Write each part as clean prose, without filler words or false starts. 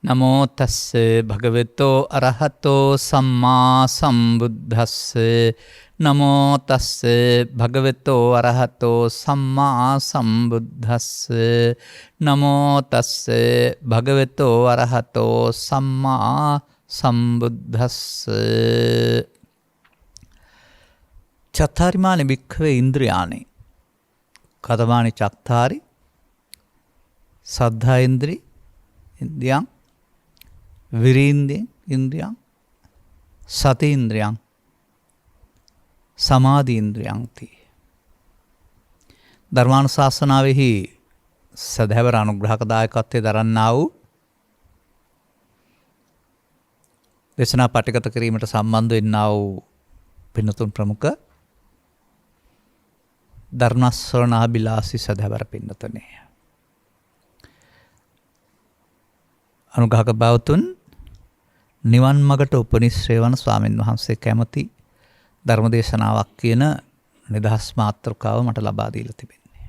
නමෝ තස්ස භගවතෝ අරහතෝ සම්මා සම්බුද්දස්ස නමෝ තස්ස භගවතෝ අරහතෝ සම්මා සම්බුද්දස්ස නමෝ තස්ස භගවතෝ අරහතෝ සම්මා සම්බුද්දස්ස චත්තාරිමානි භික්ඛවේ ඉන්ද්‍රියානි කතමානි චත්තාරි සද්ධා ඉන්ද්‍රි ඉන්ද්‍රියං විරීන්ද්‍රිය ඉන්ද්‍රියං සති ඉන්ද්‍රියං සමාධි ඉන්ද්‍රියං ති ධර්මානුශාසනාවෙහි සදහැවර අනුග්‍රහක දායකත්වයේ දරන්නා වූ දේශනා පටිගත කිරීමට සම්බන්ධ වෙන්නා වූ පින්නතුන් ප්‍රමුඛ ධර්මස්වරණාබිලාසී සදහැවර පින්නතුනේ අනුග්‍රහක බෞතුන් නිවන් මගට උපනිශ්‍රේ වන ස්වාමින් වහන්සේ කැමති ධර්මදේශනාවක් කියන නිදහස් මාතෘකාව මට ලබා දීලා තිබෙන්නේ.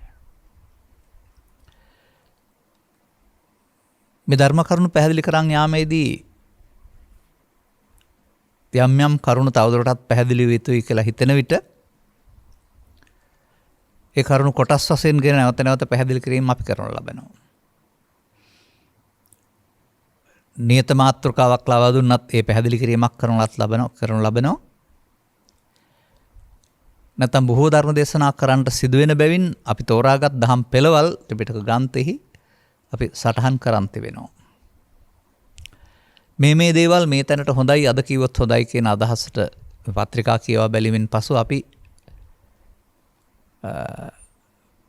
මේ ධර්ම කරුණු පැහැදිලි කරන් යාමේදී යම් යම් කරුණු තවදුරටත් පැහැදිලි විය යුතුයි කියලා හිතෙන විට ඒ කරුණු කොටස් වශයෙන් ගෙන නැවත නැවත පැහැදිලි කිරීම අපි කරනු ලබනවා. නියත මාතෘකාවක් ලබා දුන්නත් ඒ පැහැදිලි කිරීමක් කරනු ලබනවා. නැත්නම් බොහෝ ධර්ම දේශනා කරන්නට සිදුවෙන බැවින් අපි තෝරාගත් දහම් පෙළවල් ත්‍රිපිටක ග්‍රන්ථෙහි අපි සටහන් කරන් තිබෙනවා. මේ දේවල් මේ තැනට හොඳයි අද කිව්වොත් හොඳයි කියන අදහසට පත්‍රිකා කියවා බැලීමෙන් පසු අපි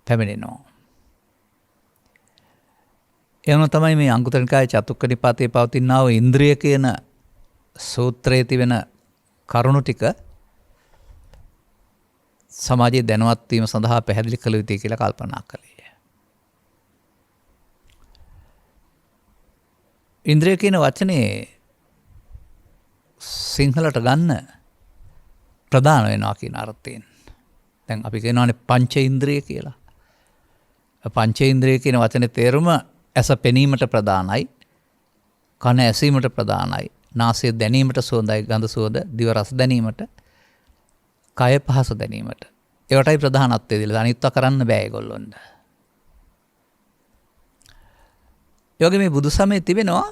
පැමිණෙනවා. එවන තමයි මේ අංගුත්තර නිකායේ චතුක්ක නිපාතයේ පවතිනා වූ ඉන්ද්‍රිය කියන සූත්‍රයේ තිබෙන කරුණු ටික සමාජයේ දැනුවත් වීම සඳහා පැහැදිලි කළ යුතුයි කියලා කල්පනා කළේ. ඉන්ද්‍රිය කියන වචනේ සිංහලට ගන්න ප්‍රධාන වෙනවා කියන අර්ථයෙන්. දැන් අපි කියනවානේ පංච ඉන්ද්‍රිය කියලා. පංච ඉන්ද්‍රිය කියන වචනේ තේරුම ඇස පෙනීමට ප්‍රධානයි, කන ඇසීමට ප්‍රධානයි, නාසය දැනීමට සුවඳයි ගඳ සුවඳ, දිව රස දැනීමට, කය පහස දැනීමට. ඒවටයි ප්‍රධානත්වය දීලා. අනිත්ව කරන්න බෑ ඒගොල්ලොන්ට. ඒ වගේ මේ බුදු සමයේ තිබෙනවා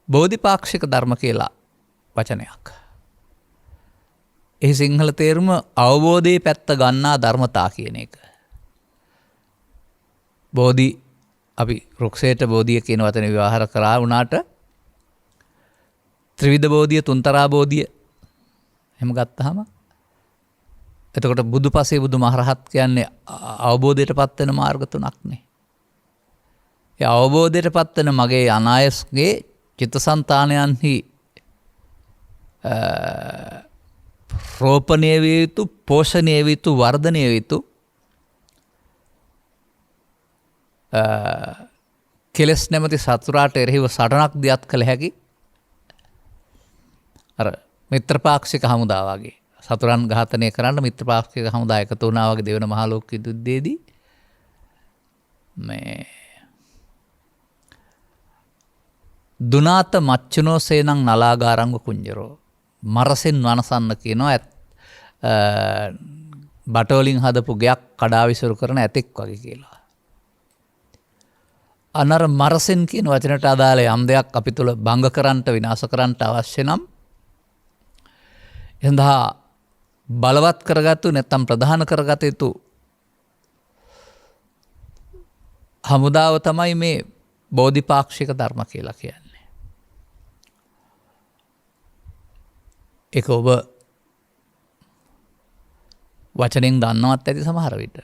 බෝධිපාක්ෂික ධර්ම කියලා වචනයක්. එහි සිංහල තේරුම අවබෝධයේ පැත්ත ගන්නා ධර්මතා කියන එක. බෝධි අපි රුක්ෂේට බෝධිය කියන වචනේ ව්‍යවහාර කරා වුණාට ත්‍රිවිධ බෝධිය තුන්තරා බෝධිය එහෙම ගත්තාම එතකොට බුදුපසේ බුදුමහරහත් කියන්නේ අවබෝධයට පත් වෙන මාර්ග තුනක් නේ. ඒ අවබෝධයට පත් වෙන මගේ අනායසගේ චිත්තසංතානයන්හි රෝපණය විය යුතු, පෝෂණය විය යුතු, වර්ධනය විය යුතු කෙලස් නැමැති සතුරාට එරෙහිව සටනක් දියත් කළ හැකි අර මිත්‍රපාක්ෂික හමුදා වගේ සතුරන් ඝාතනය කරන්න මිත්‍රපාක්ෂික හමුදා එකතු වුණා වගේ දෙවන මහා ලෝක යුද්ධයේදී මේ දුනාත මච්චුනෝ සේනං නලාගාරංග කුංජරෝ මරසෙන් වනසන්න කියනවා බටවලින් හදපු ගයක් කඩා විසිරු කරන ඇතෙක් වගේ කියලා. අනර මරසෙන් කියන වචනට අදාළ යම් දෙයක් අපි තුළ භංග කරන්නට විනාශ කරන්නට අවශ්‍ය නම් එඳා බලවත් කරගත්තු නැත්නම් ප්‍රධාන කරගත යුතු හමුදාව තමයි මේ බෝධිපාක්ෂික ධර්ම කියලා කියන්නේ. ඒක ඔබ වචනෙන් දන්නවත් ඇති සමහර විට.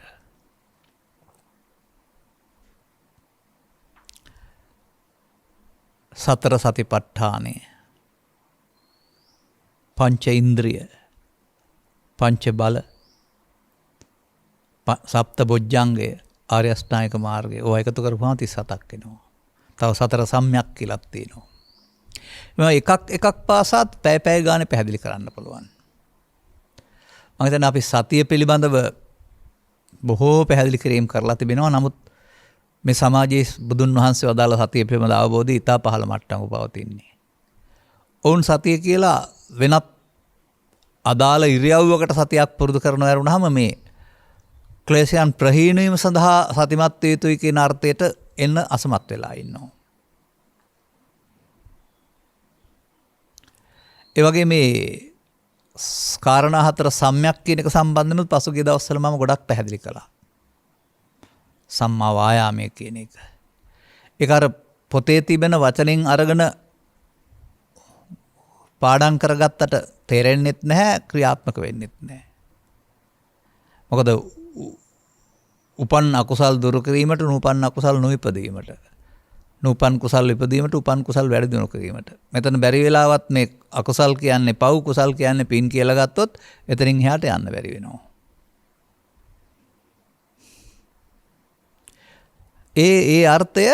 සතර සතිපට්ඨානය, පංච ඉන්ද්‍රිය, පංච බල, සප්ත බොජ්ජංගය, ආර්ය අෂ්ටාංගික මාර්ගය ඔය එකතු කරපුවම 37ක් එනවා. තව සතර සම්‍යක් කියලාත් තියෙනවා. මේවා එකක් පාසාත් පැය ගානේ පැහැදිලි කරන්න පුළුවන්. මම හිතන්නේ අපි සතිය පිළිබඳව බොහෝ පැහැදිලි කිරීම් කරලා තිබෙනවා. නමුත් මේ සමාජයේ බුදුන් වහන්සේ වදාළ සතිය පිළිබඳ අවබෝධය ඉතා පහළ මට්ටමක පවතින්නේ. ඔවුන් සතිය කියලා වෙනත් අදාළ ඉරියව්වකට සතියක් පුරුදු කරනවා වුණාම මේ ක්ලේශයන් ප්‍රහීන වීම සඳහා සතිමත් වේ යුතුයි කියන අර්ථයට එන්න අසමත් වෙලා ඉන්නවා. ඒ වගේ මේ කාරණා හතර සම්‍යක් කියන එක සම්බන්ධව පසුගිය දවස්වල මම ගොඩක් පැහැදිලි කළා. සම්මා වායාමය කියන එක. ඒක අර පොතේ තිබෙන වචනෙන් අරගෙන පාඩම් කරගත්තට තේරෙන්නෙත් නැහැ, ක්‍රියාත්මක වෙන්නෙත් නැහැ. මොකද උපන් අකුසල් දුරු කිරීමට, නූපන් අකුසල් නොඉපදීමට, නූපන් කුසල් ඉපදීමට, උපන් කුසල් වැඩි දියුණු කිරීමට. මෙතන බැරි වෙලාවත් මේ අකුසල් කියන්නේ පව්, කුසල් කියන්නේ පින් කියලා ගත්තොත් එතනින් එහාට යන්න බැරි වෙනවා. ඒ අර්ථය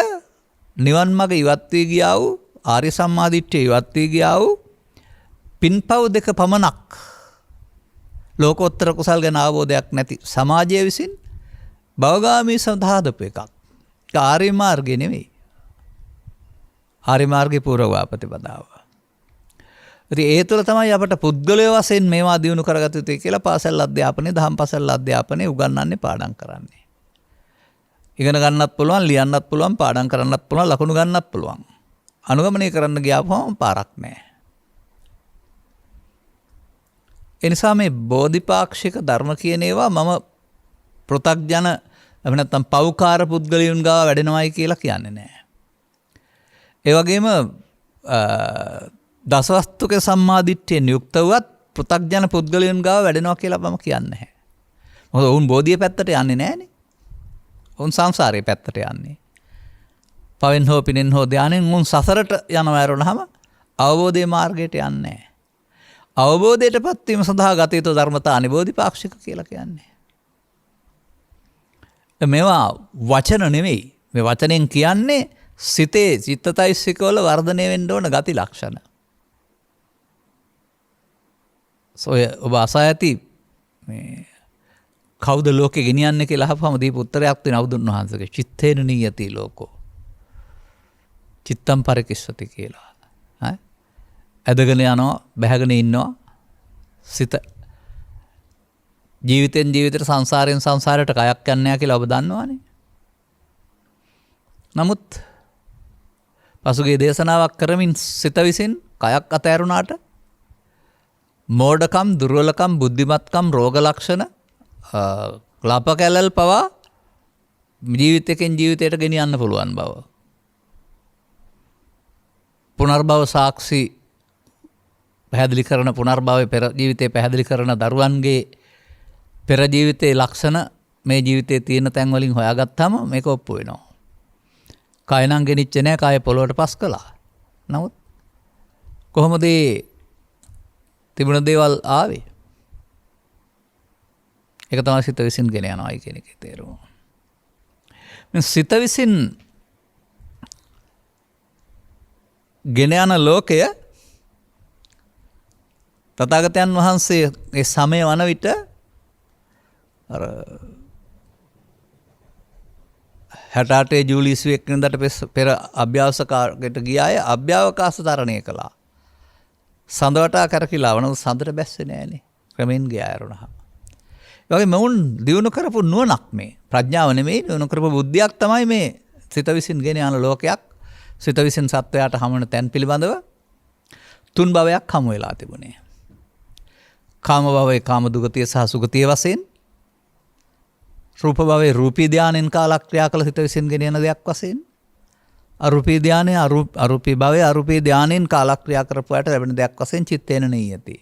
නිවන් මඟ ඉවත් වී ගියා වූ ආර්ය සම්මාදිට්ඨිය ඉවත් වී ගියා වූ පින්පව් දෙක පමණක් ලෝකෝත්තර කුසල් ගැන අවබෝධයක් නැති සමාජය විසින් භවගාමී සඳහා දපු එකක්. ඒක ආර්ය මාර්ගය නෙවෙයි. ආර්ය මාර්ගයේ පූර්ව ප්‍රතිපදාව. ඉතින් ඒ තුළ තමයි අපට පුද්ගලය වශයෙන් මේවා දිනු කරගත යුතුයි කියලා පාසල් අධ්‍යාපනයේ, දහම් පාසල් අධ්‍යාපනයේ උගන්වන්නේ, පාඩම් කරන්නේ. ඉගෙන ගන්නත් පුළුවන්, ලියන්නත් පුළුවන්, පාඩම් කරන්නත් පුළුවන්, ලකුණු ගන්නත් පුළුවන්. අනුගමනය කරන්න ගියාම පාරක් නැහැ. ඒ නිසා මේ බෝධිපාක්ෂික ධර්ම කියන ඒවා මම පෘථග්ජන එහෙම නැත්නම් පෞකාර පුද්ගලයන් ගාව වැඩෙනවයි කියලා කියන්නේ නැහැ. ඒ වගේම දසවස්තුක සම්මාදිට්ඨියෙන් යුක්ත වුවත් පෘථග්ජන පුද්ගලයන් ගාව වැඩෙනවා කියලා මම කියන්නේ නැහැ. මොකද ඔවුන් බෝධිය පැත්තට යන්නේ නැහනේ. ඔවුන් සංසාරයේ පැත්තට යන්නේ. පවෙන් හෝ පිනෙන් හෝ ධානයෙන් ඔවුන් සසරට යනවා ඇරුණාම අවබෝධයේ මාර්ගයට යන්නේ නැහැ. අවබෝධයට පත්වීම සඳහා ගත යුතු ධර්මතා අනිබෝධිපාක්ෂික කියලා කියන්නේ. මේවා වචන නෙවෙයි. මේ වචනෙන් කියන්නේ සිතේ චිත්තතයිසිකවල වර්ධනය වෙන්න ඕන ගති ලක්ෂණ. ඔය ඔබ අසා ඇති මේ කවුද ලෝකෙ ගෙනියන්නේ කියලා අහපුවම දීපු උත්තරයක් තියෙන අවුදුන් වහන්සේගේ චිත්තේන නියති ලෝකෝ. චිත්තම් පරිකිස්සති කියලා. ඇදගෙන යනවා, බැහැගෙන ඉන්නවා සිත. ජීවිතෙන් ජීවිතයට, සංසාරයෙන් සංසාරයට කයක් යන්නේ නැහැ කියලා ඔබ දන්නවනේ. නමුත් පසුගිය දේශනාවක් කරමින් සිත විසින් කයක් අතෑරුණාට මෝඩකම්, දුර්වලකම්, බුද්ධිමත්කම්, රෝග ලක්ෂණ, ලාප කැලල් පවා ජීවිතයෙන් ජීවිතයට ගෙනියන්න පුළුවන් බව. පුනර්භව සාක්ෂි පැහැදිලි කරන, පුනර්භවයේ පෙර ජීවිතේ පැහැදිලි කරන දරුවන්ගේ පෙර ජීවිතයේ ලක්ෂණ මේ ජීවිතයේ තියෙන තැන් වලින් හොයාගත්තාම මේක ඔප්පු වෙනවා. කය නම් ගෙනිච්චේ නැහැ, කය පොළොවට පස් කළා. නමුත් කොහොමද තිබුණ දේවල් ආවේ? ඒක තමයි සිත විසින් ගෙන යනවායි කියන එකේ තේරුම. මේ සිත විසින් ගෙන යන ලෝකය තථාගතයන් වහන්සේ ඒ සමය වන විට අර 68 ජූලි 21 වෙනිදාට පෙර අභ්‍යවකාශයට ගිය අය අභ්‍යවකාශ තරණය කළා. සඳවටා කරකිලා වුණා. සඳට බැස්සේ නෑනේ. ක්‍රමෙන් ගියා ඇරුණා. ඒ වගේ මොවුන් දිනු කරපු නුවණක් මේ. ප්‍රඥාව නෙමෙයි, දිනු කරපු බුද්ධියක් තමයි මේ සිත විසින් ගෙන යන ලෝකයක්. සිත විසින් සත්වයාට හමුවන තැන් පිළිබඳව තුන් භවයක් හමු වෙලා තිබුණේ. කාම භවයේ කාම දුගතිය සහ සුගතිය වශයෙන්, රූප භවයේ රූපී ධානයෙන් කාලක්‍රියා කළ සිත විසින් ගෙන යන දෙයක් වශයෙන්, අරූපී ධානයේ අරූපී භවයේ අරූපී ධානයෙන් කාලක්‍රියා කරපුවාට ලැබෙන දෙයක් වශයෙන් චිත්තේන නියති.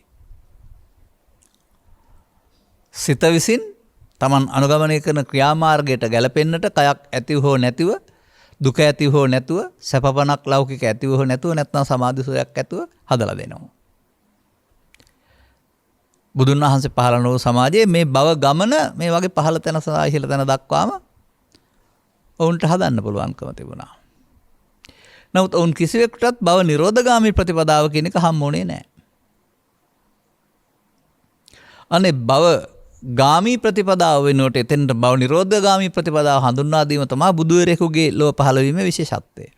සිත විසින් Taman අනුගමනය කරන ක්‍රියාමාර්ගයට ගැලපෙන්නට කයක් ඇතිව හෝ නැතිව, දුක ඇතිව හෝ නැතුව, සැපපණක් ලෞකික ඇතිව හෝ නැතුව, නැත්නම් සමාධි සෝයක් ඇතුව හදලා දෙනවා. බුදුන් වහන්සේ පහළ නොවු සමාජයේ මේ භව ගමන මේ වගේ පහළ තැන සහ ඉහළ තැන දක්වාම ඔවුන්ට හදන්න පුළුවන්කම තිබුණා. නමුත් ඔවුන් කිසිවෙකුටත් භව නිරෝධගාමී ප්‍රතිපදාව කියන එක හම්බුනේ නැහැ. අනේ භව ගාමී ප්‍රතිපදාව වෙනුවට එතෙන්ට බව නිරෝධ ගාමී ප්‍රතිපදාව හඳුන්වා දීම තමයි බුදුවරයෙකුගේ ලෝක පහළ වීමේ විශේෂත්වය.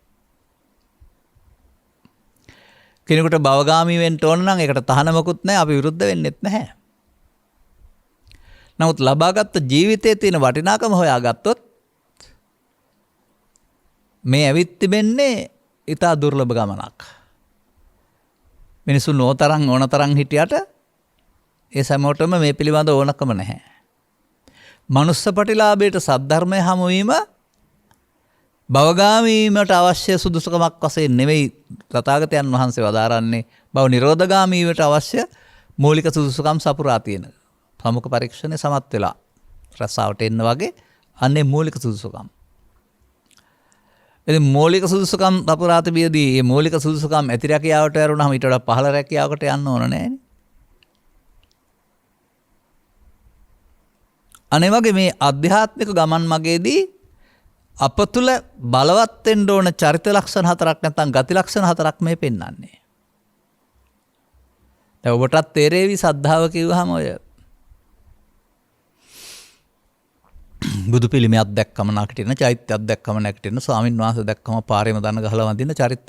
කෙනෙකුට භවගාමී වෙන්න ඕන නම් ඒකට තහනමකුත් නැහැ, අපි විරුද්ධ වෙන්නෙත් නැහැ. නමුත් ලබාගත් ජීවිතයේ තියෙන වටිනාකම හොයාගත්තොත් මේ ඇවිත් තිබෙන්නේ ඊට දුර්ලභ ගමනක්. මිනිසුන් ඕනතරම් හිටියට ඒ සමෝටම මේ පිළිබඳ ඕනකම නැහැ. මනුස්ස ප්‍රතිලාභයට සද්ධර්මය හමු වීම භවගාමීමට අවශ්‍ය සුදුසුකමක් වශයෙන් නෙවෙයි තථාගතයන් වහන්සේ වදාරන්නේ භව නිරෝධගාමීවට අවශ්‍ය මූලික සුදුසුකම් සපුරා තියෙන. ප්‍රමුඛ පරීක්ෂණේ සමත් වෙලා රසාවට එන්න වගේ අන්නේ මූලික සුදුසුකම්. ඉතින් මූලික සුදුසුකම් සපුරා තිබියදී මේ මූලික සුදුසුකම් ඇති රැකියාවට ඇරුණාම ඊට වඩා පහළ රැකියාවකට යන්න ඕන නැහැ. අනේ වගේ මේ අධ්‍යාත්මික ගමන් මගේදී අප තුළ බලවත් වෙන්න ඕන චරිත ලක්ෂණ හතරක් නැත්නම් ගති ලක්ෂණ හතරක් මේ පෙන්වන්නේ. දැන් ඔබටත් තේරෙවි සද්ධාව කිව්වහම ඔය බුදු පිළිමයක් දැක්කම නැගිටින, චෛත්‍යයක් දැක්කම නැගිටින, ස්වාමින් වහන්සේ දැක්කම පාරේම දන ගහලා වඳින චරිත.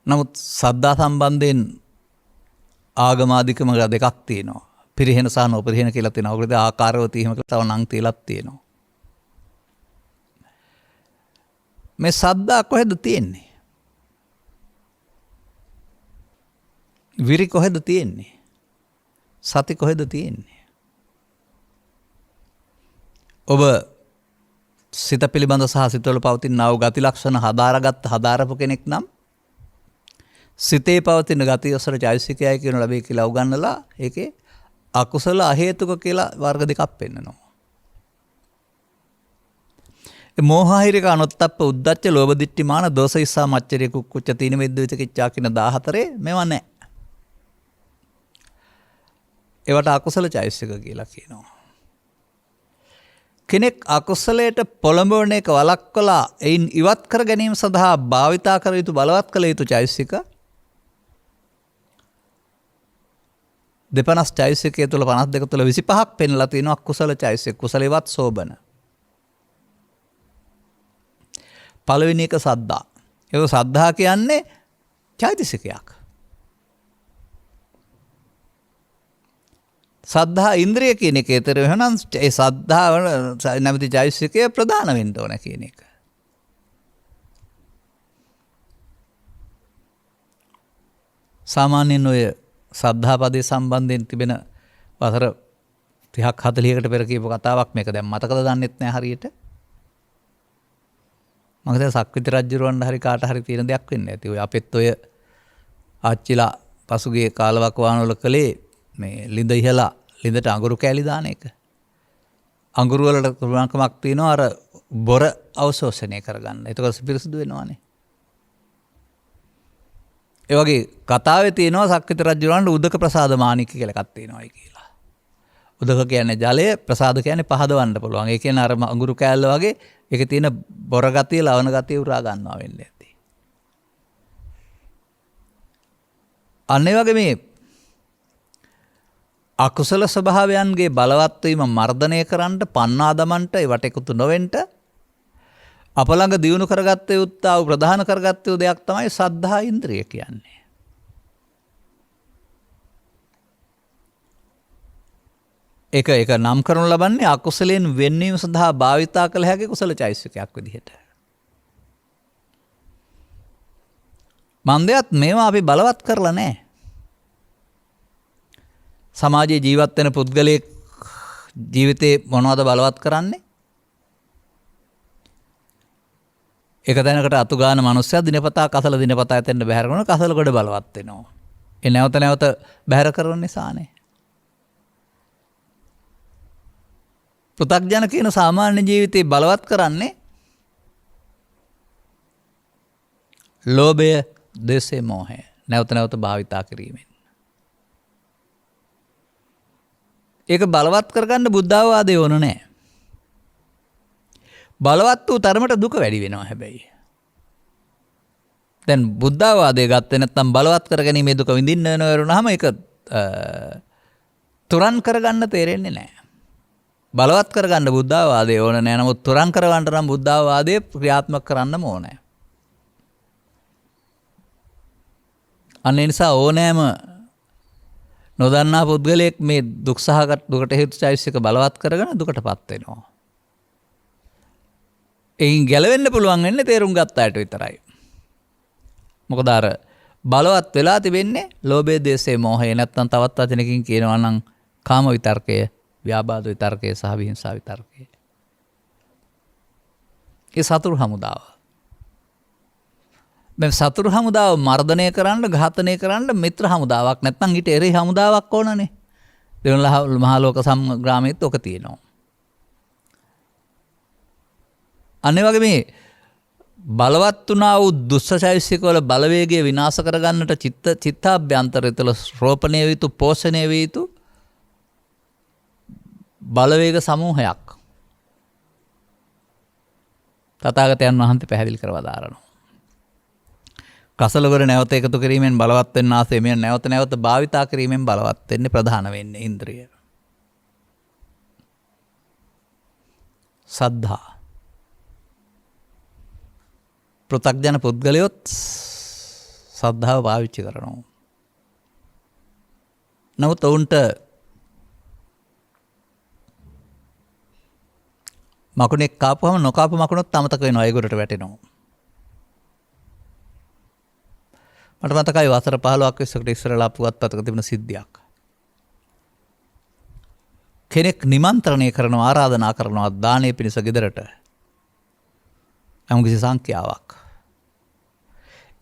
නමුත් සද්ධා සම්බන්ධයෙන් ආගමාදිකම දෙකක් තියෙනවා. පිරිහෙන සහ නොපිරිහෙන කියලා තියෙනවා. ඔකද ආකාරවත එහෙම කියලා තව නම් තියලක් තියෙනවා. මේ සද්දා කොහෙද තියෙන්නේ? විරි කොහෙද තියෙන්නේ? සති කොහෙද තියෙන්නේ? ඔබ සිත පිළිබඳ සහ සිතවල පවතින ආව ගති ලක්ෂණ හදාරපු කෙනෙක් නම් සිතේ පවතින ගති ඔසර චෛතසිකයයි කියන ලැබේ කියලා උගන්වලා ඒකේ අකුසල අහේතුක කියලා වර්ග දෙකක් පෙන්නනවා. මෝහහිරික අනුත්තප්ප උද්දච්ච ලෝභ දිට්ඨි මාන දෝෂ ඉස්සා මච්චරිය කුක්කුච්ච තීන මිද්ද විචිකිච්ඡා කියන 14 මේවා නැහැ. ඒවට අකුසල චෛතසික කියලා කියනවා. කෙනෙක් අකුසලයට පොළඹවන එක වළක්වලා එයින් ඉවත් කර ගැනීම සඳහා භාවිතා කර යුතු බලවත් කළ යුතු චෛතසික 250 චෛතසිකය තුළ 52 තුළ 25ක් පෙන්ලා තියෙනවා කුසල චෛතසික. කුසලේවත් සෝබන. පළවෙනි එක සද්ධා. ඒක සද්ධා කියන්නේ චෛතසිකයක්. සද්ධා ඉන්ද්‍රිය කියන එක ඒතර වෙනනම් ඒ සද්ධාව නැමැති චෛතසිකය ප්‍රධාන වෙන්න ඕන කියන එක. සාමාන්‍යයෙන් ඔය සද්ධා පදේ සම්බන්ධයෙන් තිබෙන වසර 30ක් 40කට පෙර කියපු කතාවක් මේක දැන් මතකද දන්නෙත් නැහැ හරියට. මම හිතා සක්විති රජුරවන්න හරි කාට හරි තියෙන දෙයක් වෙන්නේ නැති. ඔය අපෙත් ඔය ආච්චිලා පසුගිය කාලවක වානවල කලේ මේ ලිඳ ඉහලා ලිඳට අඟුරු කෑලි දාන එක. අඟුරු වලට පුළුවන්කමක් තියෙනවා අර බොර අවශෝෂණය කරගන්න. එතකොට පිරිසුදු වෙනවානේ. ඒ වගේ කතාවේ තියෙනවා සක්විති රජුරවන්ට උදක ප්‍රසාද මාණික කියලා එකක් තියෙනවායි කියලා. උදක කියන්නේ ජලය, ප්‍රසාද කියන්නේ පහදවන්න පුළුවන්. ඒ කියන්නේ අර අඟුරු කෑල්ල වගේ ඒකේ තියෙන බොර ගතිය, ලවණ ගතිය උරා ගන්නවා වෙන්නේ ඇති. අන්න ඒ වගේ මේ අකුසල ස්වභාවයන්ගේ බලවත් වීම මර්ධනය කරන්න, පන්නා දමන්නට, ඒවට එකතු නොවෙන්න අප ළඟ දියුණු කරගත්ත යුත්තා වූ ප්‍රධාන කරගත්ත යුතු දෙයක් තමයි සද්ධා ඉන්ද්‍රිය කියන්නේ. ඒක නම් කරනු ලබන්නේ අකුසලයෙන් වෙන්වීම සඳහා භාවිතා කළ හැකි කුසල චෛතසිකයක් විදිහට. මන්දයත් මේවා අපි බලවත් කරලා නැහැ. සමාජයේ ජීවත් වෙන පුද්ගලයෙක් ජීවිතේ මොනවද බලවත් කරන්නේ? එක තැනකට අතු ගාන මිනිස්සයා දිනපතා කසල දිනපතා එතෙන්ට බැහැර කරන කසල කොට බලවත් වෙනවා. ඒ නැවත නැවත බැහැර කරන නිසානේ. පෘථග්ජන කියන සාමාන්‍ය ජීවිතේ බලවත් කරන්නේ ලෝභය, ද්වේෂය, මෝහය නැවත නැවත භාවිතා කිරීමෙන්. ඒක බලවත් කරගන්න බුද්ධාවාදය ඕන නැහැ. බලවත් වූ තරමට දුක වැඩි වෙනවා හැබැයි. දැන් බුද්ධාවාදය ගත්තේ නැත්නම් බලවත් කරගැනීමේ දුක විඳින්න වෙනවරුනහම ඒක තුරන් කරගන්න තේරෙන්නේ නැහැ. බලවත් කරගන්න බුද්ධාවාදය ඕන නැහැ. නමුත් තුරන් කරවන්න නම් බුද්ධාවාදය ක්‍රියාත්මක කරන්නම ඕනේ. අන්න ඒ නිසා ඕනෑම නොදන්නා පුද්ගලයෙක් මේ දුක් සහගත දුකට හේතු චෛතසික බලවත් කරගෙන දුකටපත් වෙනවා. එයින් ගැලවෙන්න පුළුවන් වෙන්නේ තේරුම් ගත්ත අයට විතරයි. මොකද අර බලවත් වෙලා තිබෙන්නේ ලෝභය, ද්වේෂය, මෝහය. නැත්තම් තවත් වචනකින් කියනවා නම් කාම විතර්කය, ව්‍යාපාද විතර්කය සහ විහිංසා විතර්කය. ඒ සතුරු හමුදාව. මේ සතුරු හමුදාව මර්ධනය කරන්න, ඝාතනය කරන්න මිත්‍ර හමුදාවක් නැත්නම් ඊට එරෙහි හමුදාවක් ඕනනේ. දෙවන මහා ලෝක සංග්‍රාමයේත් ඔක තියෙනවා. අනේ වගේ මේ බලවත් වුණා වූ දුස්සචෛතසික වල බලවේගය විනාශ කරගන්නට චිත්තාභ්‍යන්තරය තුළ රෝපණය වේ යුතු, පෝෂණය වේ යුතු බලවේග සමූහයක් තථාගතයන් වහන්සේ පැහැදිලි කරවා දාරනවා. කසලවර නැවත එකතු කිරීමෙන් බලවත් වෙන්න ආසේ මෙය නැවත නැවත භාවිතා කිරීමෙන් බලවත් වෙන්නේ ප්‍රධාන වෙන්නේ ඉන්ද්‍රිය. සද්ධා. පෘථග්ජන පුද්ගලයොත් සද්ධාව පාවිච්චි කරනවා. නමුත් ඔවුන්ට මකුණෙක් කාපුවම නොකාපු මකුණොත් අමතක වෙනවා, ඒගොල්ලට වැටෙනවා. මට මතකයි වසර 15ක් විස්සකට ඉස්සරලා පුවත්පතක තිබුණ සිද්ධියක්. කෙනෙක් නිමන්ත්‍රණය කරනවා, ආරාධනා කරනවා දානය පිණිස ගෙදරට. යම්කිසි සංඛ්‍යාවක්.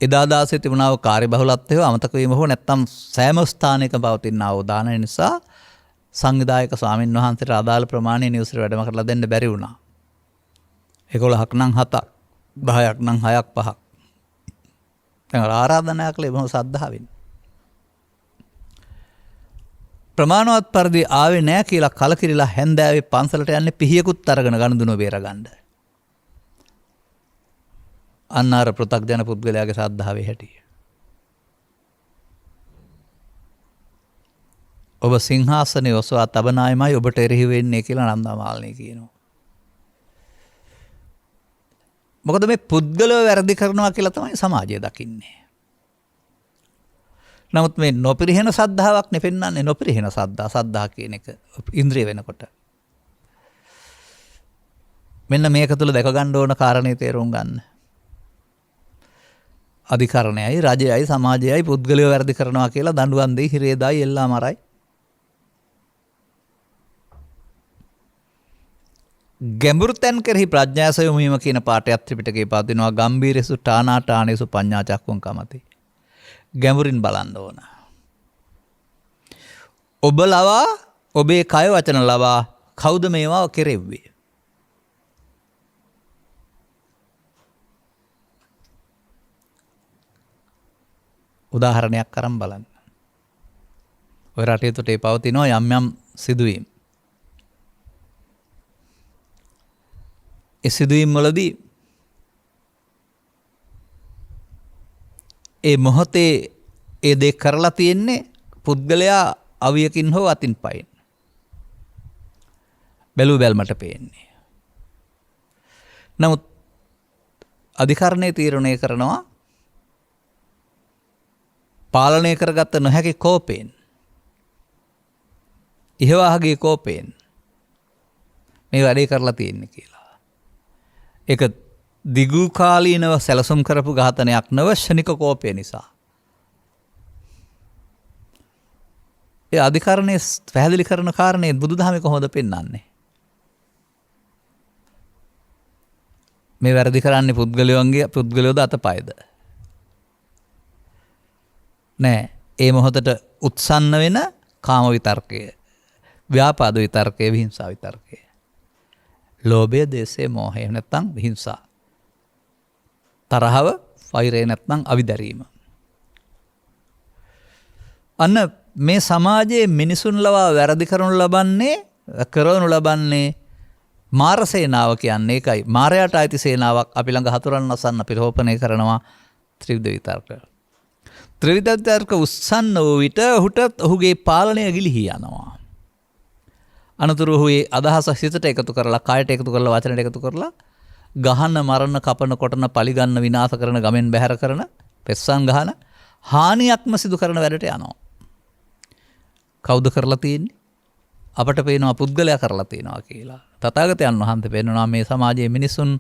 එදා දාසේ තිබුණා වූ කාර්යබහුලත්වය අමතක වීම හෝ නැත්නම් සෑම ස්ථානයක පවතිනා වූ දානය නිසා සංවිධායක ස්වාමින් වහන්සේට අදාළ ප්‍රමාණය නිවසට වැඩම කරලා දෙන්න බැරි වුණා. 11ක් නම් 7ක්, 10ක් නම් 6ක් 5ක්. දැන් ආරාධනා කළේ බොහොම සද්ධාවෙන්. ප්‍රමාණවත් පරිදි ආවේ නැහැ කියලා කලකිරිලා හැන්දෑවේ පන්සලට යන්නේ පිහියකුත් අරගෙන ගනුදෙනුව බේරගන්න. අන්න අර පෘථග්ජන පුද්ගලයාගේ ශ්‍රද්ධාවේ හැටි. ඔබ සිංහාසනේ ඔසවා තබනායමයි ඔබට එරෙහි වෙන්නේ කියලා නන්දමාලනී කියනවා. මොකද මේ පුද්ගලව වැරදි කරනවා කියලා තමයි සමාජය දකින්නේ. නමුත් මේ නොපිරිහෙන සද්ධාාවක් නෙපෙන්නන්නේ, නොපිරිහෙන සද්ධා කියන එක ඉන්ද්‍රිය වෙනකොට. මෙන්න මේක තුළ දැක ගන්න ඕන කාරණේ තේරුම් ගන්න. අධිකරණයයි, රජයයි, සමාජයයි පුද්ගලයෝ වැරදි කරනවා කියලා දඬුවම් දෙයි, හිරේ දායි, එල්ලා මරයි. ගැඹුරු තැන් කෙරෙහි ප්‍රඥා සයොමීම කියන පාඩයක් ත්‍රිපිටකයේ පදිනවා. ගම්බීරසු ඨානාඨානේසු පඤ්ඤා චක්කුං කමති. ගැඹුරින් බලන්න ඕන. ඔබ ලවා, ඔබේ කය වචන ලවා කවුද මේවා කෙරෙව්වේ? උදාහරණයක් අරන් බලන්න. ඔය රටේ තුටේ පවතිනවා යම් යම් සිදුවීම්. ඒ සිදුවීම් වලදී ඒ මොහොතේ ඒ දේ කරලා තියෙන්නේ පුද්ගලයා අවියකින් හෝ අතින් පයින්. බැලු බැල්මට පේන්නේ. නමුත් අධිකරණයේ තීරණය කරනවා පාලනය කරගත්ත නොහැකි කෝපයෙන්, ඉහවාහගේ කෝපයෙන් මේ වැඩේ කරලා තියෙන්නේ කියලා. ඒක දිගු කාලීනව සැලසුම් කරපු ඝාතනයක් නොව ශනික කෝපය නිසා. ඒ අධිකරණයේ පැහැදිලි කරන කාරණේ බුදුදහමේ කොහොමද පෙන්වන්නේ? මේ වැරදි කරන්නේ පුද්ගලයෝද අතපයද? නෑ. ඒ මොහොතට උත්සන්න වෙන කාම විතර්කය, ව්‍යාපාද විතර්කය, විහිංසා විතර්කය. ලෝභය, ද්වේෂය, මෝහය නැත්නම් විහිංසා. තරහව, වෛරය නැත්නම් අවිදැරීම. අන්න මේ සමාජයේ මිනිසුන් ලවා වැරදි කරනු ලබන්නේ මාර සේනාව කියන්නේ ඒකයි. මාරයාට අයිති සේනාවක් අපි ළඟ හතුරන් අසන්න පිරෝපණය කරනවා ත්‍රිවිධ විතර්ක. ත්‍රිවිධ විතර්ක උස්සන්න වූ විට ඔහුට ඔහුගේ පාලනය ගිලිහී යනවා. අනතුරු ඔහුගේ අදහස සිතට එකතු කරලා, කායට එකතු කරලා, වචනයට එකතු කරලා ගහන, මරණ, කපන, කොටන, පලිගන්න, විනාශ කරන, ගමෙන් බැහැර කරන, පෙස්සන් ගහන, හානියක්ම සිදු කරන වැඩට යනවා. කවුද කරලා තියෙන්නේ? අපට පේනවා පුද්ගලයා කරලා තියෙනවා කියලා. තථාගතයන් වහන්සේ පෙන්වනවා මේ සමාජයේ මිනිසුන්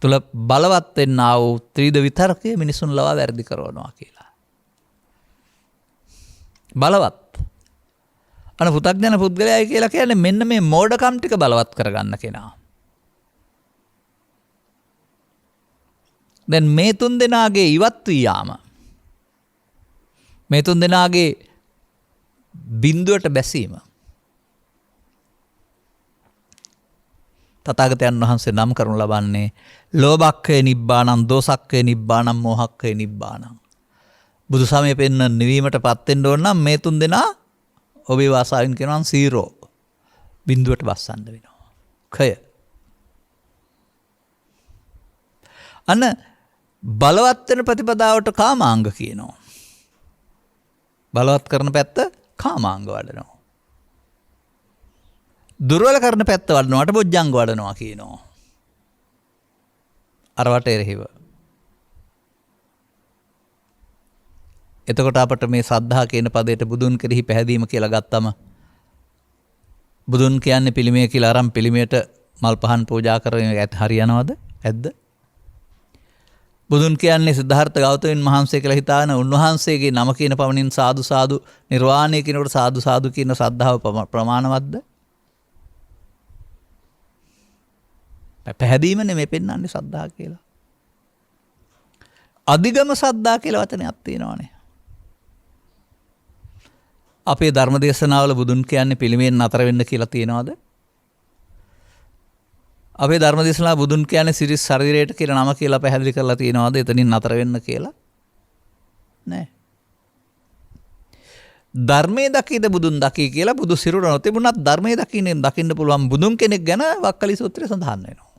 තුල බලවත් වෙන්නා වූ ත්‍රිවිධ විතර්කය මිනිසුන් ලවා වැරදි කරනවා කියලා. බලවත්. පුතග්ජන පුද්ගලයායි කියලා කියන්නේ මෙන්න මේ මෝඩකම් ටික බලවත් කරගන්න කෙනා. දැන් මේ තුන් දෙනාගේ ඉවත් වී යාම, මේ තුන් දෙනාගේ බිඳුවට බැසීම තථාගතයන් වහන්සේ නම් කරනු ලබන්නේ ලෝභක්ඛය නිබ්බාණං, දෝසක්ඛය නිබ්බාණං, මෝහක්ඛය නිබ්බාණං. බුදු සමය පෙන්න නිවීමට පත් වෙන්න ඕන නම් මේ තුන් දෙනා ඔබේ වාසාවෙන් කියනවා සීරෝ, බිඳුවට බස්සන්න වෙනවා. khය. අන්න බලවත් වෙන ප්‍රතිපදාවට කාමාංග කියනවා. බලවත් කරන පැත්ත කාමාංග වඩනවා. දුර්වල කරන පැත්ත වඩනවට බොජ්ජංග වඩනවා කියනවා. අරවට එරෙහිව. එතකොට අපට මේ සද්ධා කියන පදයට බුදුන් කෙරෙහි පැහැදීම කියලා ගත්තම, බුදුන් කියන්නේ පිළිමය කියලා අරන් පිළිමයට මල් පහන් පූජා කරගෙන හරියනවද? ඇද්ද? බුදුන් කියන්නේ සිද්ධාර්ථ ගෞතමයන් වහන්සේ කියලා හිතාන උන්වහන්සේගේ නම කියන පමණින් සාදු සාදු, නිර්වාණය කියනකොට සාදු සාදු කියන ශ්‍රද්ධාව ප්‍රමාණවත්ද? පැහැදීම නෙමෙයි පෙන්වන්නේ සද්ධා කියලා. අධිගම සද්ධා කියලා වචනයක් තියෙනවානේ. අපේ ධර්ම දේශනාවල බුදුන් කියන්නේ පිළිමයෙන් නතර වෙන්න කියලා තියෙනවද? අපේ ධර්ම දේශනාව බුදුන් කියන්නේ සිරිස් ශරීරයට කියලා නම කියලා පැහැදිලි කරලා තියෙනවද එතනින් නතර වෙන්න කියලා? නෑ. ධර්මයේ දකිද බුදුන් දකි කියලා බුදු සිරුර නොතිබුණත් ධර්මයේ දකින්න පුළුවන් බුදුන් කෙනෙක් ගැන වක්කලි සූත්‍රයේ සඳහන් වෙනවා.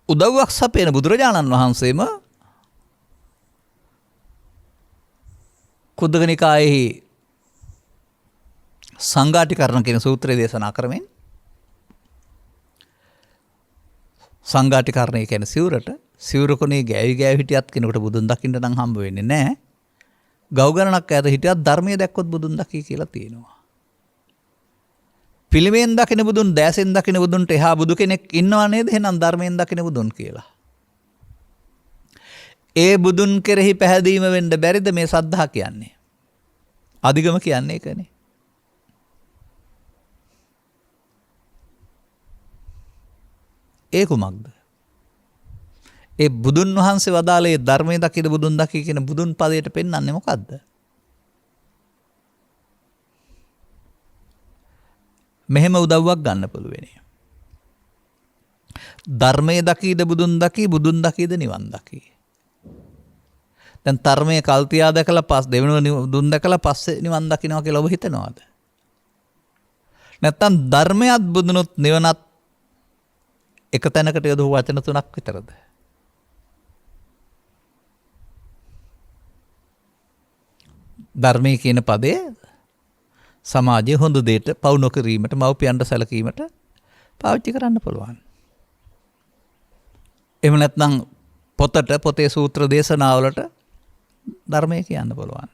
උදව්වක් සපයන බුදුරජාණන් වහන්සේම කුද්දක නිකායෙහි සංඝාටිකරණ කියන සූත්‍රය දේශනා කරමින්, සංඝාටිකරණය කියන සිවුරකුණේ ගෑවි හිටියත් කෙනෙකුට බුදුන් දකින්න නම් හම්බ වෙන්නේ නැහැ. ගව් ගණනක් ඈත හිටියත් ධර්මයේ දැක්කොත් බුදුන් දකි කියලා තියෙනවා. පිළිමයෙන් දකින බුදුන්, දැසෙන් දකින බුදුන්ට එහා බුදු කෙනෙක් ඉන්නව නේද? එහෙනම් ධර්මයෙන් දකින බුදුන් කියලා. ඒ බුදුන් කෙරෙහි පැහැදීම වෙන්න බැරිද මේ සද්ධා කියන්නේ? අධිගම කියන්නේ ඒකනේ. ඒ කුමක්ද? ඒ බුදුන් වහන්සේ වදාළේ ධර්මයේ දකින බුදුන් දකි කියන බුදුන් පදයට පෙන්වන්නේ මොකද්ද? මෙහෙම උදව්වක් ගන්න පුළුවනේ. ධර්මයේ දකීද බුදුන් දකි, බුදුන් දකීද නිවන් දකි. දැන් ධර්මයේ කල්තියා දැකලා දෙවෙනි බුදුන් දැකලා පස්සේ නිවන් දකින්නවා කියලා ඔබ හිතනවාද? නැත්තම් ධර්මයත් බුදුනුත් නිවනත් එක තැනකට යොදව වචන තුනක් විතරද? ධර්මයේ කියන පදේ සමාජයේ හොඳ දෙයට, පවු නොකිරීමට, මව්පියන්ට සැලකීමට පාවිච්චි කරන්න පුළුවන්. එහෙම නැත්නම් පොතේ සූත්‍ර දේශනාවලට ධර්මය කියන්න පුළුවන්.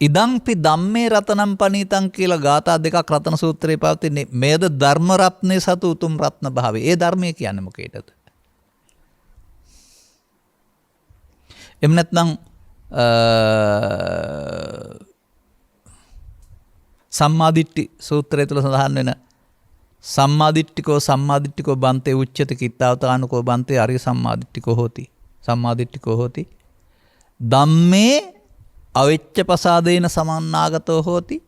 ඉදංපි ධම්මේ රතනම් පනීතං කියලා ගාථා දෙකක් රතන සූත්‍රයේ පවතින්නේ. මේද ධර්ම රත්නේ සතු උතුම් රත්න භාවය. ඒ ධර්මය කියන්නේ මොකේදද? එහෙම නැත්නම් සම්මාදිට්ඨි සූත්‍රය තුළ සඳහන් වෙන සම්මාදිට්ඨිකෝ බන්තේ උච්චති කිත්තාවතානුකෝ බන්තේ අරිය සම්මාදිට්ඨිකෝ හෝති ධම්මේ අවෙච්ච පසාදේන සමන්නාගතෝ හෝති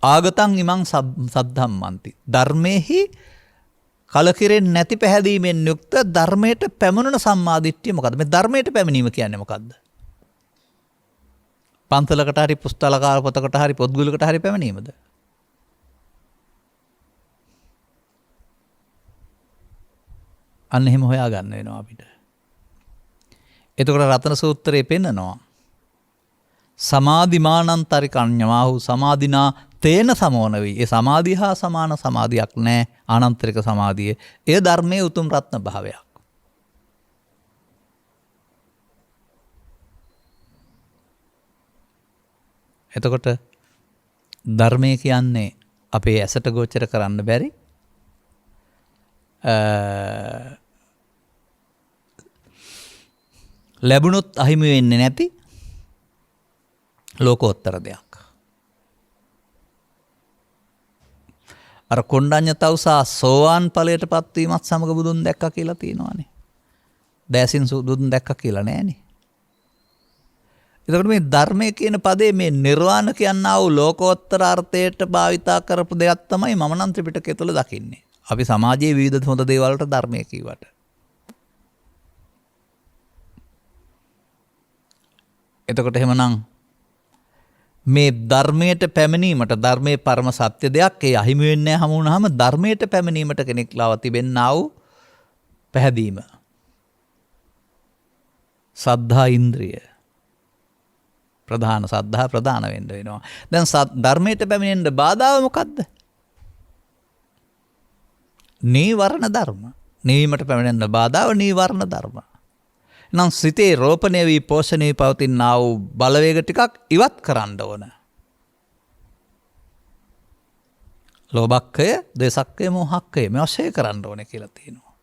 ආගතං ඉමං සද්ධම්මන්ති. ධර්මයේහි කලකිරෙන්නේ නැති පැහැදීමෙන් යුක්ත ධර්මයට පැමිණෙන සම්මාදිට්ඨිය මොකද්ද? මේ ධර්මයට පැමිණීම කියන්නේ මොකද්ද? පන්සලකට හරි, පුස්තකාල පොතකට හරි, පොත්ගුලකට හරි පැමිණීමද? අන්න එහෙම හොයාගන්න වෙනවා අපිට. එතකොට රතන සූත්‍රයේ පෙන්නනවා සමාධිමානන්තරිකඤ්ඤමාහු සමාධිනා තේන සමෝනවී. ඒ සමාධිය හා සමාන සමාධියක් නැහැ ආනන්තරික සමාධිය. එය ධර්මයේ උතුම් රත්න භාවයක්. එතකොට ධර්මය කියන්නේ අපේ ඇසට ගෝචර කරන්න බැරි ලැබුණොත් අහිමි වෙන්නේ නැති ලෝකෝත්තර දෙයක්. අර කොණ්ඩඤ්ඤ තවුසා සෝවාන් ඵලයට පත්වීමත් සමග බුදුන් දැක්කා කියලා තියෙනවානේ. දැසින් බුදුන් දැක්කා කියලා නෑනේ. එතකොට මේ ධර්මය කියන පදේ මේ නිර්වාණ කියනා වූ ලෝකෝත්තර අර්ථයට භාවිතා කරපු දෙයක් තමයි මම නම් ත්‍රිපිටකය තුළ දකින්නේ. අපි සමාජයේ විවිධ හොඳ දේවල් වලට ධර්මය කියවට. එතකොට එහෙමනම් මේ ධර්මයට පැමිණීමට ධර්මයේ පරම සත්‍ය දෙයක් ඒ අහිමි වෙන්නේ හමු වුණාම ධර්මයට පැමිණීමට කෙනෙක් ලාව තිබෙන්නා වූ පැහැදීම. සද්ධා ඉන්ද්‍රිය ප්‍රධාන සද්ධා ප්‍රධාන වෙන්න වෙනවා. දැන් ධර්මයට පැමිණෙන්න බාධාව මොකද්ද? නීවරණ ධර්ම. නිවීමට පැමිණෙන්න බාධාව නීවරණ ධර්ම. නම් සිතේ රෝපණය වී පෝෂණය වී පවතිනා වූ බලවේග ටිකක් ඉවත් කරන්න ඕන. ලෝභක්ඛය, ද්වේෂක්ඛය, මෝහක්ඛය මේවා ෂේ කරන්න ඕනේ කියලා තියෙනවා.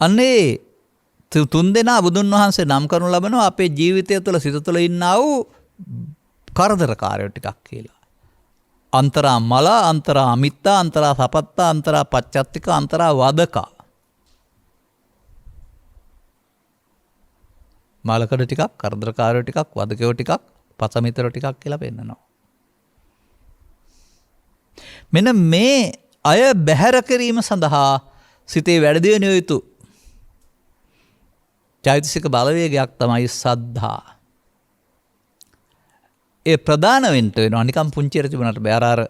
අන්නේ තුන් දෙනා බුදුන් වහන්සේ නම් කරනු ලබනවා අපේ ජීවිතය තුළ සිත තුළ ඉන්නා වූ කරදරකාරයෝ ටිකක් කියලා. අන්තරා මල, අන්තරා අමිත්තා, අන්තරා සපත්තා, අන්තරා පච්චත්තික, අන්තරා වදකා. මලකඩ ටිකක්, කරදරකාරයෝ ටිකක්, වදකයෝ ටිකක්, පසමිතරෝ ටිකක් කියලා පෙන්නනවා. මෙන්න මේ අය බැහැර කිරීම සඳහා සිතේ වැඩදිවෙන යුතු චෛතසික බලවේගයක් තමයි සද්ධා. ඒ ප්‍රධාන වෙන්න වෙනවා. නිකම් පුංචියට තිබුණාට බෑ. අර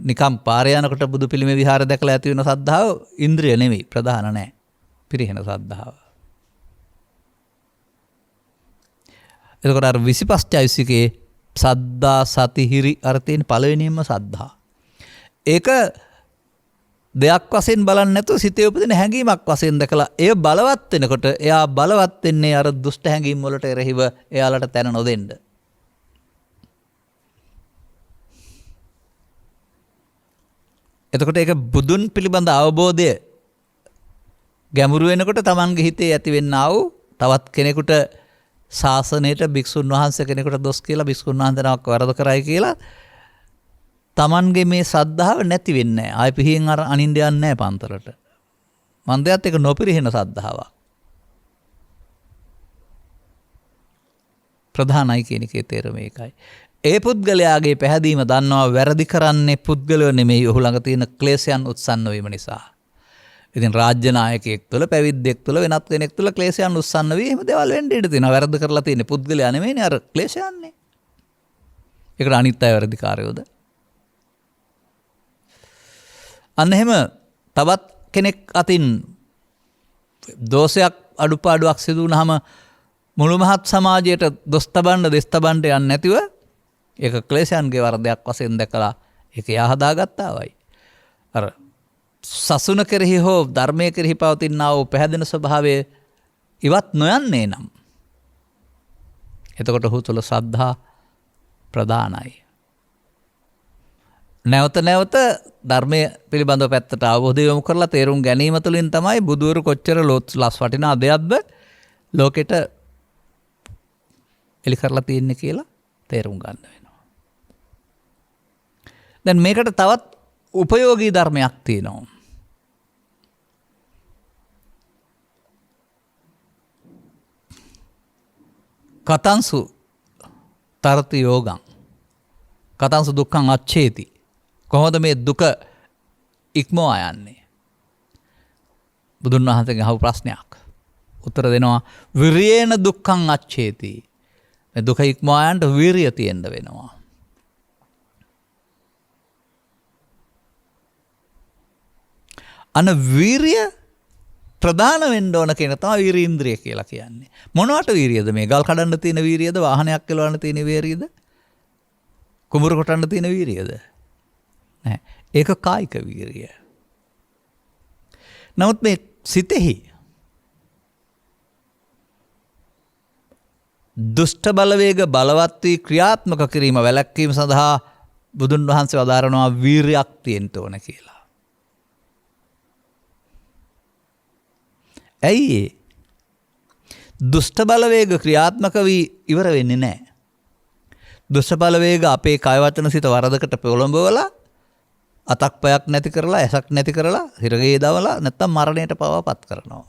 නිකම් පාරේ යනකොට බුදු පිළිමේ විහාර දැකලා ඇති වෙන සද්ධාව ඉන්ද්‍රිය නෙවෙයි, ප්‍රධාන නෑ. පිරිහෙන සද්ධාව. එතකොට අර 25 චෛතසිකේ සද්දා සති හිරි අර්ථයෙන් පළවෙනිම සද්ධා. ඒක දෙයක් වශයෙන් බලන්නේ නැතුව සිතේ උපදින හැඟීමක් වශයෙන් දැකලා එය බලවත් වෙනකොට එයා බලවත් වෙන්නේ අර දුෂ්ට හැඟීම් වලට එරෙහිව එයාලට තැන නොදෙන්න. එතකොට ඒක බුදුන් පිළිබඳ අවබෝධය ගැඹුරු වෙනකොට Tamanගේ හිතේ ඇතිවෙනා වූ තවත් කෙනෙකුට ශාසනයට භික්ෂුන් වහන්සේ කෙනෙකුට දොස් කියලා භික්ෂුන් වහන්සේනමක් වරද කරයි කියලා Tamanගේ මේ සද්ධාව නැති වෙන්නේ නැහැ. ආයෙ පිහින් අර අනින්ද යන්නේ නැහැ පන්තරට. මන්දයත් ඒක නොපිරිහෙන සද්ධාවක්. ප්‍රධානයි කියන එකේ තේරුම ඒකයි. ඒ පුද්ගලයාගේ පැහැදීම දන්නවා වැරදි කරන්නේ පුද්ගලයෝ නෙමෙයි ඔහු ළඟ තියෙන ක්ලේශයන් උත්සන්න වීම නිසා. ඉතින් රාජ්‍ය නායකයෙක් තුළ පැවිද්දෙක් තුළ වෙනත් කෙනෙක් තුළ ක්ලේශයන් උත්සන්න වී එහෙම දේවල් වෙන්න ඉඩ තියෙනවා. වැරද්ද කරලා තියෙන්නේ පුද්ගලයා නෙමෙයිනේ අර ක්ලේශයන්නේ. ඒකට අනිත් අය වැරදිකාරයෝද? අන්න එහෙම තවත් කෙනෙක් අතින් දෝෂයක් අඩුපාඩුවක් සිදු වුණාම මුළු මහත් සමාජයට දොස් තබන්න දෙස් තබන්න යන්නේ නැතිව ඒක ක්ලේශයන්ගේ වරදයක් වශයෙන් දැකලා ඒක යා හදාගත්තා වයි. අර සසුන කෙරෙහි හෝ ධර්මයේ කෙරෙහි පවතිනා වූ පැහැදෙන ස්වභාවය ඉවත් නොයන්නේ නම් එතකොට ඔහු තුළ ශ්‍රද්ධා ප්‍රධානයි. නැවත නැවත ධර්මයේ පිළිබඳව පැත්තට අවබෝධය යොමු කරලා තේරුම් ගැනීම තුළින් තමයි බුදුවරු කොච්චර ලස් වටිනා දෙයක්ද ලෝකෙට එලි කරලා තියෙන්නේ කියලා තේරුම් ගන්න වෙනවා. දැන් මේකට තවත් උපයෝගී ධර්මයක් තියෙනවා. කතංසු තරති යෝගං කතංසු දුක්ඛං අච්ඡේති. කොහොමද මේ දුක ඉක්මවා යන්නේ? බුදුන් වහන්සේගෙන් අහපු ප්‍රශ්නයක්. උත්තර දෙනවා විරියේන දුක්ඛං අච්ඡේති. මේ දුක ඉක්මවා යන්න වීරිය තියෙන්න වෙනවා. අන වීරිය ප්‍රධාන වෙන්න ඕන කියන තමයි වීර්ය ඉන්ද්‍රිය කියලා කියන්නේ. මොනවට වීර්යද මේ? ගල් කඩන්න තියෙන වීර්යද? වාහනයක් එලවන්න තියෙන වීර්යද? කුඹුර කොටන්න තියෙන වීර්යද? නැහැ. ඒක කායික වීර්යය. නමුත් මේ සිතෙහි දුෂ්ට බලවේග බලවත් වී ක්‍රියාත්මක කිරීම වැළැක්වීම සඳහා බුදුන් වහන්සේ වදාරනවා වීර්යයක් තියෙන්න ඕන කියලා. ඇයි ඒ? දුෂ්ට බලවේග ක්‍රියාත්මක වී ඉවර වෙන්නේ නැහැ. දුෂ්ට බලවේග අපේ කය වචන සිත වරදකට පොළඹවලා අතක් පයක් නැති කරලා ඇසක් නැති කරලා හිරගේ දවලා නැත්තම් මරණයට පවාපත් කරනවා.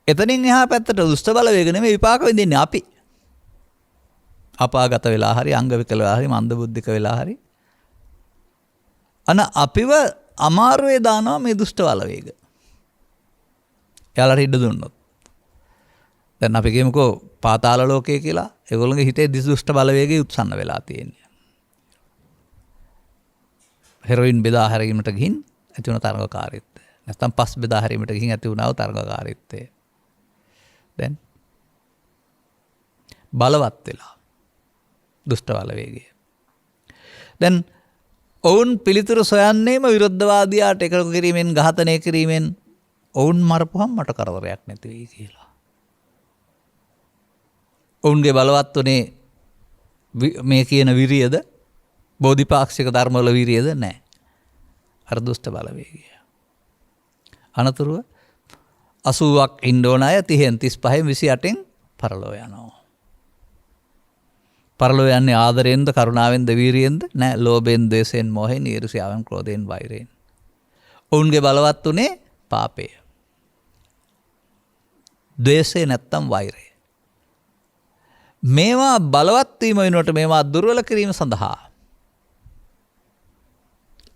එතනින් එහා පැත්තට දුෂ්ට බලවේග නෙමෙයි විපාක විඳින්නේ අපි. අපාගත වෙලා හරි අංග විකල වෙලා හරි මන්ද බුද්ධික වෙලා හරි අපිව අමාරුවේ දානවා මේ දුෂ්ට බලවේග. එයාලට ඉඩ දුන්නොත්. දැන් අපි කියමුකෝ පාතාල ලෝකයේ කියලා ඒගොල්ලන්ගේ හිතේ දුෂ්ට බලවේගය උත්සන්න වෙලා තියෙන්නේ. හෙරොයින් බෙදා හැරීමට ගිහින් ඇති වුණ තරඟකාරීත්වය. නැත්නම් පස් බෙදා හැරීමට ගිහින් ඇති වුණා වූ තරඟකාරීත්වය. දැන් බලවත් වෙලා දුෂ්ට බලවේගය. දැන් ඔවුන් පිළිතුරු සොයන්නේම විරුද්ධවාදියාට එකතු කිරීමෙන් ඝාතනය කිරීමෙන් ඔවුන් මරපුවහම මට කරදරයක් නැති වෙයි කියලා. ඔවුන්ගේ බලවත් උනේ මේ කියන විරියද බෝධිපාක්ෂික ධර්මවල විරියද නැහැ. අර දුෂ්ට බලවේගය. අනතුරුව 80ක් ඉන්න ඕන අය 30න් 35න් 28න් පරලෝ යනවා. පරලෝ යන්නේ ආදරයෙන්ද කරුණාවෙන්ද වීරියෙන්ද? නැහැ. ලෝභයෙන්, ද්වේෂයෙන්, මෝහයෙන්, ඊර්ෂ්‍යාවෙන්, ක්‍රෝධයෙන්, වෛරයෙන්. ඔවුන්ගේ බලවත් උනේ පාපය. ද්වේෂය නැත්තම් වෛරය. මේවා බලවත් වීම වෙනුවට මේවා දුර්වල කිරීම සඳහා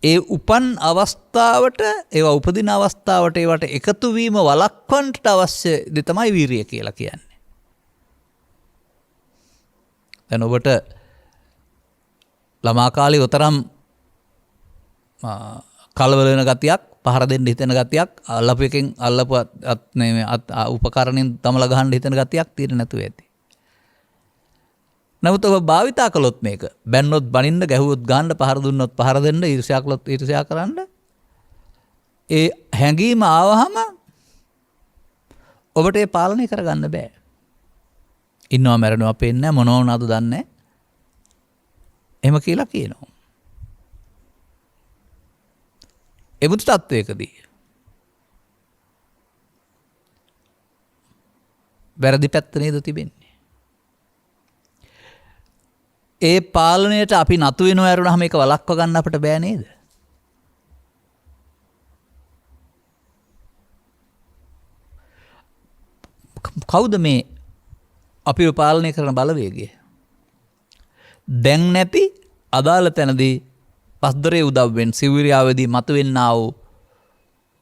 ඒ උපන් අවස්ථාවට ඒවා උපදින අවස්ථාවට ඒවට එකතු වීම වළක්වන්නට අවශ්‍ය දේ තමයි වීරිය කියලා කියන්නේ. දැන් ඔබට ළමා කාලේ උතරම් කලබල වෙන ගතියක්, පහර දෙන්න හිතෙන ගතියක්, අල්ලපු එකෙන් අල්ලපු උපකරණෙන් තමල ගහන්න හිතෙන ගතියක් තියෙන නැතුව ඇති. නමුත් ඔබ භාවිතා කළොත් මේක බැන්නොත් බනින්න, ගැහුවොත් ගහන්න, පහර දුන්නොත් පහර දෙන්න, ඊර්ෂ්‍යා කළොත් ඊර්ෂ්‍යා කරන්න, ඒ හැඟීම ආවහම ඔබට ඒ පාලනය කරගන්න බෑ. ඉන්නවා මැරෙනවා පේන්නේ මොනව වුණාද දන්නේ එහෙම කියලා කියනවා. එමුතු තත්වයකදී වැරදි පැත්ත නේද තිබෙන්නේ. ඒ පාලනයට අපි නතු වෙනව ඇරුණාම මේක වළක්ව ගන්න අපිට බෑ නේද? කවුද මේ අපිව පාලනය කරන බලවේගය? දැන් නැති අදාළ තැනදී පස්දරේ උදව්වෙන් සිවිරියාවේදී මතුවෙන්නා වූ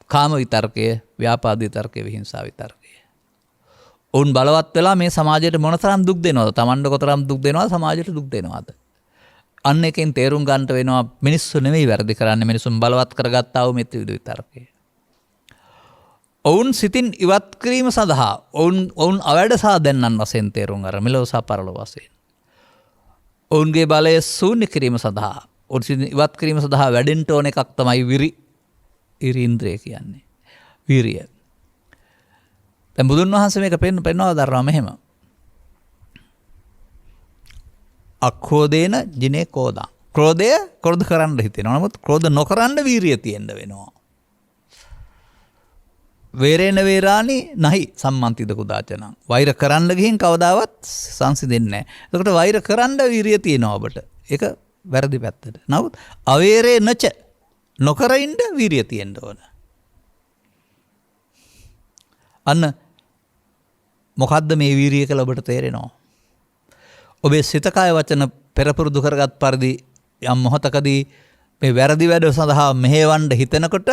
කාම විතර්කය, ව්‍යාපාද විතර්කය, විහිංසා විතර්කය. ඔවුන් බලවත් වෙලා මේ සමාජයට මොනතරම් දුක් දෙනවද? Tamanට කොතරම් දුක් දෙනවද? සමාජයට දුක් දෙනවද? අන්න එකෙන් තේරුම් ගන්නට වෙනවා මිනිස්සු නෙමෙයි වැරදි කරන්නේ, මිනිසුන් බලවත් කරගත්තා වූ මෙත් විතර්කය. ඔවුන් සිතින් ඉවත් කිරීම සඳහා ඔවුන් අවැඩසා දෙන්නන් වශයෙන් තේරුම් අර මෙලොව සහ පරලොව වශයෙන්. ඔවුන්ගේ බලය ශූන්‍ය කිරීම සඳහා, ඔවුන් සිතින් ඉවත් කිරීම සඳහා වැඩෙන්න ඕන එකක් තමයි ඉරින්ද්‍රය කියන්නේ. වීරිය. දැන් බුදුන් වහන්සේ මේක පෙන්වනවා දරනවා මෙහෙම. අක්‍රෝධේන ජිනේ කෝදං. ක්‍රෝධය ක්‍රෝධ කරන්න හිතෙනවා. නමුත් ක්‍රෝධ නොකරන්න වීරිය තියෙන්න වෙනවා. වේරේන වේරානි නහි සම්මන්තිද කුදාචනං. වෛර කරන්න ගිහින් කවදාවත් සංසිඳෙන්නේ නැහැ. එතකොට වෛර කරන්න වීරිය තියෙනවා ඔබට. ඒක වැරදි පැත්තට. නමුත් අවේරේ නච නොකර ඉන්න වීරිය තියෙන්න ඕන. අන්න මොකද්ද මේ වීරිය කියලා ඔබට තේරෙනවා. ඔබේ සිත කය වචන පෙරපුරුදු කරගත් පරිදි යම් මොහතකදී මේ වැරදි වැඩ සඳහා මෙහෙවන්න හිතනකොට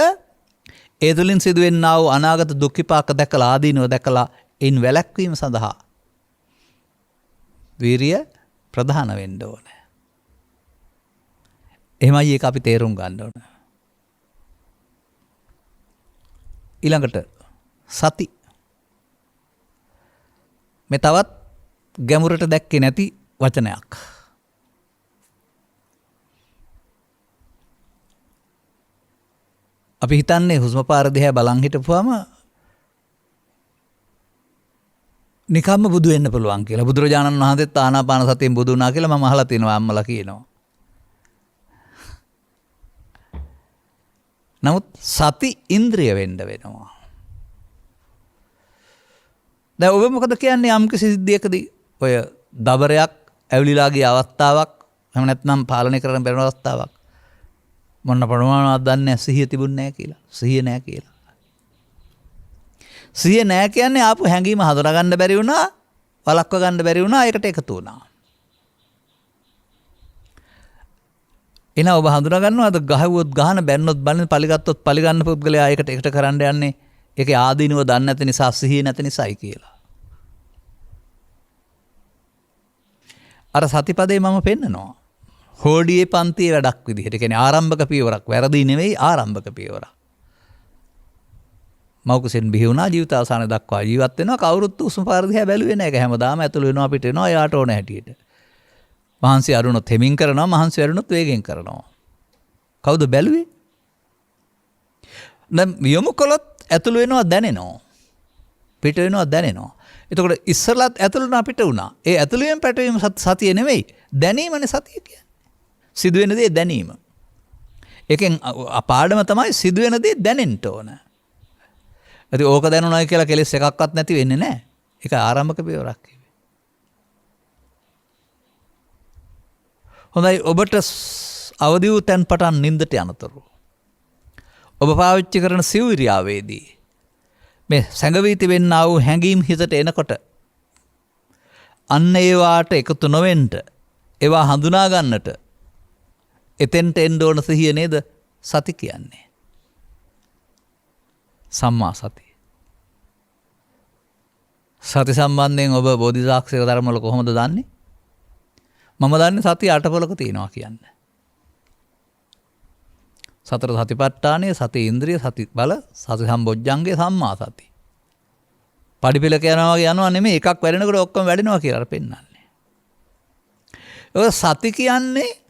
ඒ තුලින් සිදුවෙන්නා වූ අනාගත දුක් විපාක දැකලා ආදීනව දැකලා ඉන් වැළැක්වීම සඳහා වීරිය ප්‍රධාන වෙන්න ඕනේ. එහෙමයි ඒක අපි තේරුම් ගන්න ඕනේ. ඊළඟට සති. මේ තවත් ගැඹුරට දැක්කේ නැති වචනයක්. අපි හිතන්නේ හුස්ම පාර දිහා බලන් හිටපුවම නිකම්ම බුදු වෙන්න පුළුවන් කියලා. බුදුරජාණන් වහන්සේත් ආනාපාන සතියෙන් බුදු වුණා කියලා මම අහලා තියෙනවා අම්මලා කියනවා. නමුත් සති ඉන්ද්‍රිය වෙන්න වෙනවා. දැන් ඔබ මොකද කියන්නේ යම් කිසි සිද්ධියකදී ඔය දබරයක් ඇවිලිලා ගිය අවස්ථාවක් එහෙම නැත්නම් පාලනය කරන්න බැරි අවස්ථාවක් මොන ප්‍රමාණවත් දන්නේ සිහිය තිබුණේ නැහැ කියලා. සිහිය නැහැ කියලා. සිහිය නැහැ කියන්නේ ආපු හැඟීම හඳුනා ගන්න බැරි වුණා, වළක්ව ගන්න බැරි වුණා, ඒකට එකතු වුණා. එන ඔබ හඳුනා ගන්නවාද ගහුවොත් ගහන බැන්නොත් බැන්න පලිගත්තොත් පලිගන්න පුද්ගලයා ඒකට එකට කරන්න යන්නේ ඒකේ ආදීනව දන්නේ නැති නිසා සිහිය නැති නිසායි කියලා. අර සතිපදේ මම පෙන්නනවා. හෝඩියේ පන්තියේ වැඩක් විදිහට. ඒ කියන්නේ ආරම්භක පියවරක්. වැරදි නෙවෙයි ආරම්භක පියවරක්. මෞකසෙන් බිහි වුණා ජීවිත අවසාන දක්වා ජීවත් වෙනවා. කවුරුත් උස්ම පාර දිහා බැලුවේ නැහැ. ඒක හැමදාම ඇතුළු වෙනවා පිට වෙනවා යාට ඕන හැටියට. මහන්සි අරුණොත් හෙමින් කරනවා, මහන්සි අරුණොත් වේගෙන් කරනවා. කවුද බැලුවේ? දැන් යොමු කළොත් ඇතුළු වෙනවා දැනෙනවා. පිට වෙනවා දැනෙනවා. එතකොට ඉස්සරලත් ඇතුළු වුණා පිට වුණා. ඒ ඇතුළුවෙන් පැටවීම සතිය නෙවෙයි. දැනීමනේ සතිය කියන්නේ. සිදුවෙන දේ දැනීම. ඒකෙන් පාඩම තමයි සිදුවෙන දේ දැනෙන්න ඕන. ඉතින් ඕක දැනුණායි කියලා කෙලෙස් එකක්වත් නැති වෙන්නේ නැහැ. ඒක ආරම්භක පියවරක්. හොඳයි ඔබට අවදි වූ තැන් පටන් නින්දට යනතුරු ඔබ පාවිච්චි කරන සිව්විරියාවේදී මේ සැඟවී තිබෙන්නා වූ හැඟීම් හිතට එනකොට අන්න ඒවාට එකතු නොවෙන්න ඒවා හඳුනා ගන්නට එතෙන්ට එන්න ඕන සිහිය නේද සති කියන්නේ. සම්මා සතිය. සති සම්බන්ධයෙන් ඔබ බෝධිසාක්ෂික ධර්ම වල කොහොමද දන්නේ? මම දන්නේ සතිය අටපොලක තියෙනවා කියන්නේ. සතර සතිපට්ඨානය, සති ඉන්ද්‍රිය, සති බල, සති සම්බොජ්ජංගේ සම්මා සති. පඩිපෙළ යනවා වගේ යනවා නෙමෙයි එකක් වැඩෙනකොට ඔක්කොම වැඩෙනවා කියලා අර පෙන්නන්නේ. ඔය සති කියන්නේ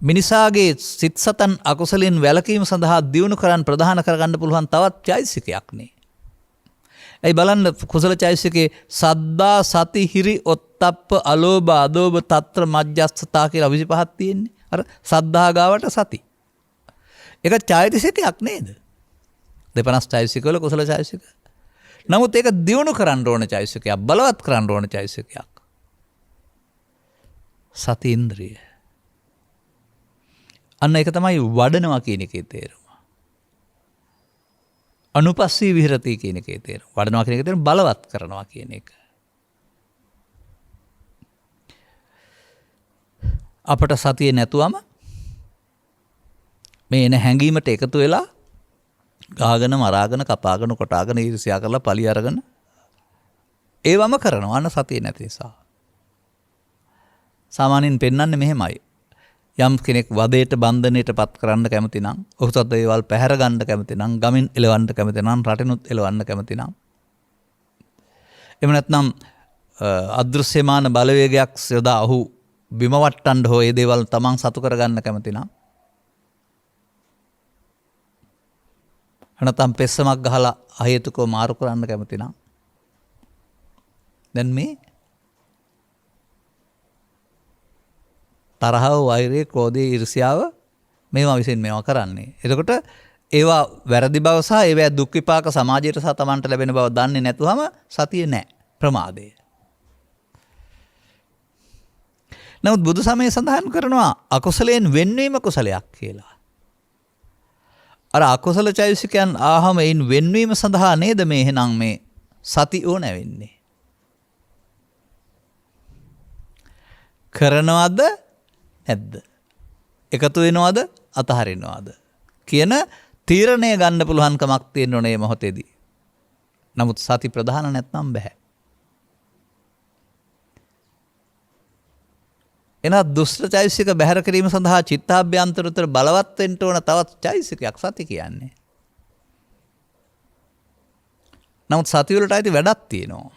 මිනිසාගේ සිත් සතන් අකුසලින් වැළකීම සඳහා දියුණු කරන් ප්‍රධාන කරගන්න පුළුවන් තවත් චෛසිකයක් නේ. ඇයි බලන්න කුසල චෛසිකේ සද්දා සති හිරි ඔත්තප්ප අලෝභ අදෝභ තත්‍ර මජ්ජස්සතා කියලා 25ක් තියෙන්නේ. අර සද්ධා ගාවට සති. ඒක චෛතසිකයක් නේද? 52 චෛතසික වල කුසල චෛතසික. නමුත් ඒක දියුණු කරන්න ඕන චෛතසිකයක්, බලවත් කරන්න ඕන චෛතසිකයක්. සති ඉන්ද්‍රිය. අන්න ඒක තමයි වඩනවා කියන එකේ තේරුම. අනුපස්සී විහෙරති කියන එකේ තේරුම. වඩනවා කියන එකේ තේරුම බලවත් කරනවා කියන එක. අපට සතිය නැතුවම මේ එන හැඟීමට එකතු වෙලා ගාගෙන මරාගෙන කපාගෙන කොටාගෙන ඊර්ෂ්‍යා කරලා පලි අරගෙන ඒවම කරනවා අන්න සතිය නැති නිසා. සාමාන්‍යයෙන් පෙන්වන්නේ මෙහෙමයි. යම් කෙනෙක් වදයට බන්ධනයට පත් කරන්න කැමති නම්, ඔහුට දේවල් පැහැර ගන්න කැමති නම්, ගමින් එලවන්න කැමති නම්, රටිනුත් එලවන්න කැමති නම්, එහෙම නැත්නම් අදෘශ්‍යමාන බලවේගයක් යොදා ඔහු බිම වට්ටන්න හෝ ඒ දේවල් තමන් සතු කරගන්න කැමති නම්, නැත්නම් පෙස්සමක් ගහලා අහේතුකව මාරු කරන්න කැමති නම්, දැන් මේ තරහව, වෛරය, ක්‍රෝධය, ඊර්ෂ්‍යාව මේවා විසින් මේවා කරන්නේ. එතකොට ඒවා වැරදි බව සහ ඒවා දුක් විපාක සමාජයට සහ තමන්ට ලැබෙන බව දන්නේ නැතුවම සතිය නැහැ. ප්‍රමාදය. නමුත් බුදු සමය සඳහන් කරනවා අකුසලයෙන් වෙන්වීම කුසලයක් කියලා. අර අකුසල චෛතසිකයන් ආහම එයින් වෙන්වීම සඳහා නේද මේ එහෙනම් මේ සති ඕන වෙන්නේ. කරනවද නැද්ද? එකතු වෙනවද අතහරිනවද කියන තීරණය ගන්න පුළුවන් කමක් තියෙන්න ඕනේ මේ මොහොතේදී. නමුත් සති ප්‍රධාන නැත්නම් බෑ. එන දුෂ්ට චෛතසික බැහැර කිරීම සඳහා චිත්තාභ්‍යන්තර උතර බලවත් වෙන්න ඕන තවත් චෛතසිකයක් සති කියන්නේ. නමුත් සතිවලට අයිති වැඩක් තියෙනවා.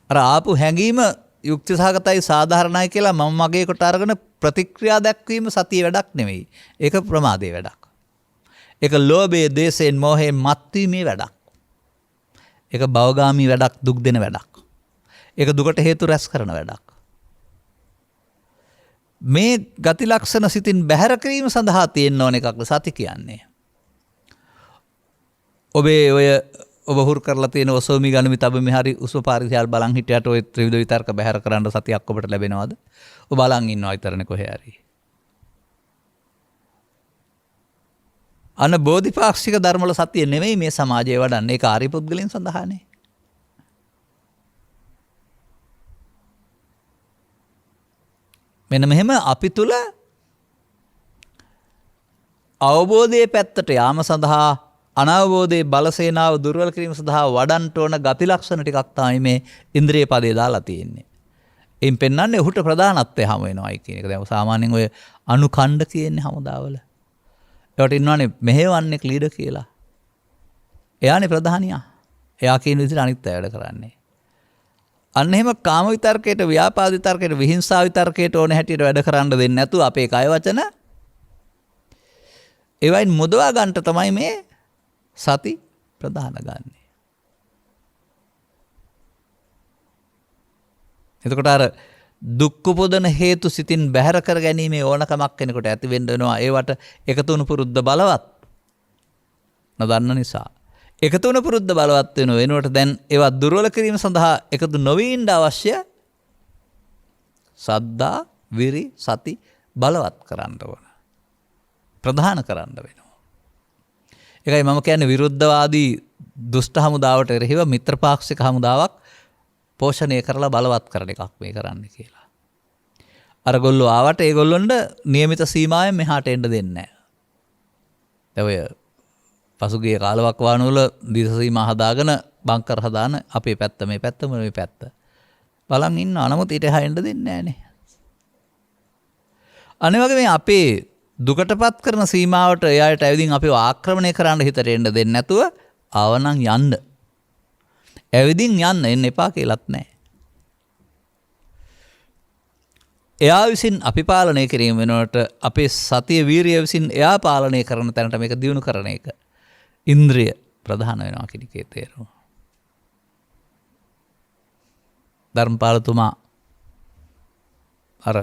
අර ආපු හැඟීම යුක්ති සහගතයි සාධාරණයි කියලා මම මගේ කොට අරගෙන ප්‍රතික්‍රියා දැක්වීම සතිය වැඩක් නෙවෙයි. ඒක ප්‍රමාදයේ වැඩක්. ඒක ලෝභයේ, දේශයෙන්, මෝහයෙන් මත්වීමේ වැඩක්. ඒක භවගාමී වැඩක්, දුක් දෙන වැඩක්. ඒක දුකට හේතු රැස් කරන වැඩක්. මේ ගති ලක්ෂණ සිතින් බැහැර කිරීම සඳහා තියෙන්න ඕන එකක් සති කියන්නේ. ඔබේ ඔය ඔබ හුරු කරලා තියෙන ඔසෝමි ගනුමි තබමි හරි උස්ම පාරිසයල් බලන් හිටියට ඔය ත්‍රිවිධ විතර්ක බැහැර කරන්න සතියක් ඔබට ලැබෙනවද? ඔබ බලන් ඉන්නවා විතරනේ කොහේ හරි. අන්න බෝධිපාක්ෂික ධර්ම වල සතිය නෙමෙයි මේ සමාජයේ වඩන්නේ. ඒක ආර්ය පුද්ගලයන් සඳහානේ. මෙන්න මෙහෙම අපි තුල අවබෝධයේ පැත්තට යාම සඳහා අනවබෝධයේ බලසේනාව දුර්වල කිරීම සඳහා වඩන්ට ඕන ගති ලක්ෂණ ටිකක් තමයි මේ ඉන්ද්‍රිය පදේ දාලා තියෙන්නේ. එයින් පෙන්වන්නේ ඔහුට ප්‍රධානත්වය හමු වෙනවායි කියන එක. දැන් සාමාන්‍යයෙන් ඔය අනුකණ්ඩ කියන්නේ හමුදාවල. ඒවට ඉන්නවනේ මෙහෙවන්නේ ලීඩර් කියලා. එයානේ ප්‍රධානියා. එයා කියන විදිහට අනිත් අය වැඩ කරන්නේ. අන්න එහෙම කාම විතර්කයට, ව්‍යාපාද විතර්කයට, විහිංසාව විතර්කයට ඕන හැටියට වැඩ කරන්න දෙන්නේ නැතුව අපේ කය වචන ඒවයින් මුදවා ගන්නට තමයි මේ සති ප්‍රධාන ගන්නෙ. එතකොට අර දුක් උපදන හේතු සිතින් බැහැර කර ගැනීමේ ඕනකමක් කෙනෙකුට ඇති වෙන්න වෙනවා. ඒවට එකතු වුණු පුරුද්ද බලවත් නොදන්න නිසා. එකතු වුණු පුරුද්ද බලවත් වෙන වෙනුවට දැන් ඒවා දුර්වල කිරීම සඳහා එකතු නොවී ඉන්න අවශ්‍ය සද්දා, විරි, සති බලවත් කරන්න ඕන. ප්‍රධාන කරන්න වෙනවා. ඒකයි මම කියන්නේ විරුද්ධවාදී දුෂ්ට හමුදාවට එරෙහිව මිත්‍රපාක්ෂික හමුදාවක් පෝෂණය කරලා බලවත් කරන එකක් මේ කරන්නේ කියලා. අරගොල්ලෝ ආවට ඒගොල්ලොන්ට નિયમિત සීමාවෙන් මෙහාට එන්න දෙන්නේ නැහැ. ඔය පසුගිය කාලවක් වානවල දිස සීමා හදාගෙන බංකර් හදාන අපේ පැත්ත මේ පැත්ත මේ පැත්ත බලන් ඉන්නවා. නමුත් ඊට එහා එන්න දෙන්නේ නැහනේ. අනේ වගේ මේ අපේ දුකටපත් කරන සීමාවට එයාට ඇවිදින් අපිව ආක්‍රමණය කරන්න හිතට එන්න දෙන්නේ නැතුව ආවනම් යන්න. ඇවිදින් යන්න එන්න එපා කියලාත් නැහැ. එයා විසින් අපි පාලනය කිරීම වෙනකොට අපේ සතිය වීරිය විසින් එයා පාලනය කරන තැනට මේක දියුණු කරන එක ඉන්ද්‍රිය ප්‍රධාන වෙනවා කියන එකේ තේරුම. ධර්මපාලතුමා අර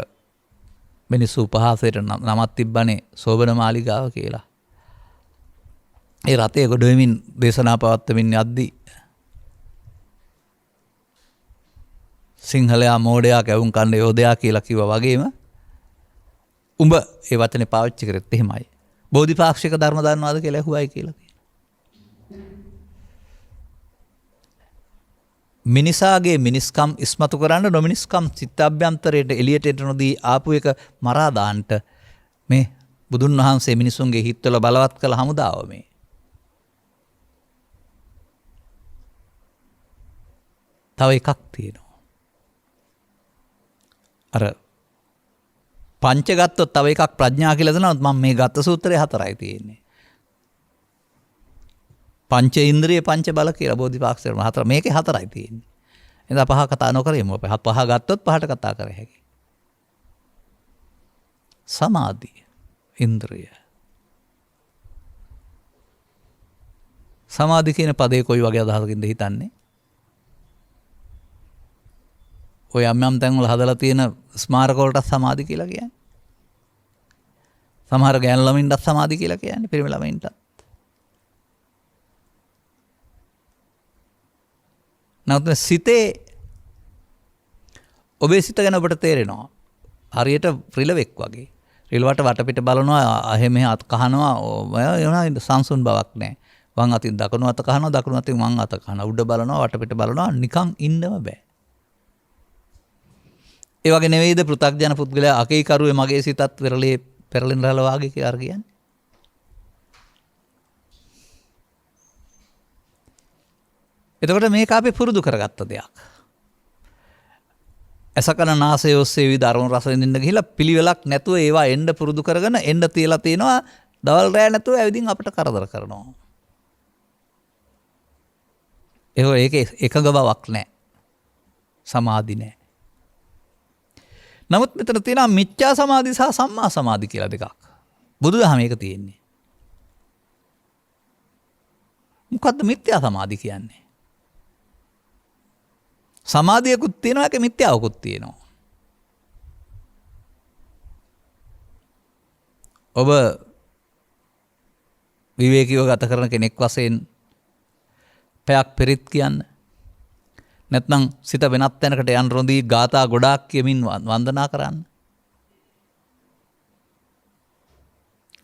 මිනිස්සු උපහාසයට නමක් තිබ්බනේ සෝබන මාලිගාව කියලා. ඒ රතේ ගොඩ වෙමින් දේශනා පවත්වමින් යද්දී සිංහලයා මෝඩයා කැවුම් කන්න යෝධයා කියලා කිව්වා වගේම උඹ ඒ වචනේ පාවිච්චි කරෙත් එහෙමයි. බෝධිපාක්ෂික ධර්ම දන්නවද කියලා ඇහුවයි කියලා කියනවා. මිනිසාගේ මිනිස්කම් ඉස්මතු කරන්න නොමිනිස්කම් චිත්තාභ්‍යන්තරයට එළියට එන්න නොදී ආපු එක මරා දාන්නට මේ බුදුන් වහන්සේ මිනිසුන්ගේ හිත්වල බලවත් කළ හමුදාව මේ. තව එකක් තියෙනවා. අර පංච ගත්තොත් තව එකක් ප්‍රඥා කියලා දෙනවා. මම මේ ගත්ත සූත්‍රයේ 4යි තියෙන්නේ. පංච ඉන්ද්‍රිය පංච බල කියලා බෝධිපාක්ෂික 4 මේකේ 4යි තියෙන්නේ. එතන පහ කතා නොකරෙමු. අපි පහ ගත්තොත් පහට කතා කර හැකියි. සමාධිය ඉන්ද්‍රිය. සමාධි කියන පදේ කොයි වගේ අදහසකින්ද හිතන්නේ? ඔය යම් තැන්වල හදලා තියෙන ස්මාරක වලට සමාධි කියලා කියන්නේ. සමහර ගෑනු ළමින්ටත් සමාධි කියලා කියන්නේ, පිරිමි ළමින්ටත්. නමුත් සිතේ ඔබේ සිත ගැන ඔබට තේරෙනවා. හරියට රිලෙවෙක් වගේ. රිලවට වටපිට බලනවා, එහෙම අත කහනවා, එනවා සංසුන් බවක් නැහැ. වම් අතින් දකුණු අත කහනවා, දකුණු අතින් වම් අත කහනවා. උඩ බලනවා, වටපිට බලනවා, නිකන් ඉන්නම බෑ. ඒ වගේ නෙවෙයිද පෘථග්ජන පුද්ගලයා අකේ කරුවේ මගේ සිතත් පෙරලේ පෙරලෙන රළ වාගේ කියලා කියන්නේ. එතකොට මේක අපි පුරුදු කරගත්ත දෙයක්. ඇසකන නාසය ඔස්සේ විවිධ අරමුණු රස විඳින්න ගිහිලා පිළිවෙලක් නැතුව ඒවා එන්න පුරුදු කරගෙන එන්න තියලා තිනවා. දවල් රැ නැතුව ඇවිදින් අපිට කරදර කරනවා. ඒක එකඟ බවක් නැහැ. සමාධි නැහැ. නමුත් මෙතන තියෙනවා මිච්ඡා සමාධි සහ සම්මා සමාධි කියලා දෙකක්. බුදුදහම ඒක තියෙන්නේ. මොකද්ද මිත්‍යා සමාධි කියන්නේ? සමාධියකුත් තියෙනවා, ඒක මිත්‍යාවකුත් තියෙනවා. ඔබ විවේකීව ගත කරන කෙනෙක් වශයෙන් පැයක් පෙරිත් කියන්න. නැත්නම් සිත වෙනත් තැනකට යන්න රොඳී ගාථා ගොඩාක් කියමින් වන්දනා කරන්න.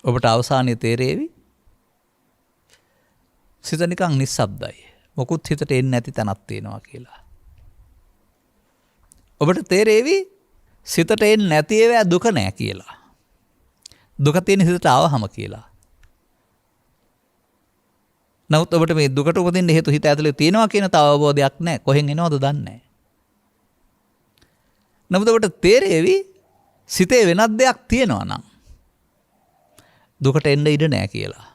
ඔබට අවසානයේ තේරෙවි සිත නිකන් නිස්සබ්දයි. මොකුත් හිතට එන්නේ නැති තැනක් තියෙනවා කියලා. ඔබට තේරෙවි සිතට එන්නේ නැති ඒවා දුක නෑ කියලා. දුක තියෙන හිතට ආවහම කියලා. නමුත් ඔබට මේ දුකට උපදින්න හේතු හිත ඇතුලේ තියෙනවා කියන තව අවබෝධයක් නැහැ. කොහෙන් එනවද දන්නේ නැහැ. නමුත් ඔබට තේරෙවි සිතේ වෙනත් දෙයක් තියෙනවා නම් දුකට එන්න ඉඩ නැහැ කියලා.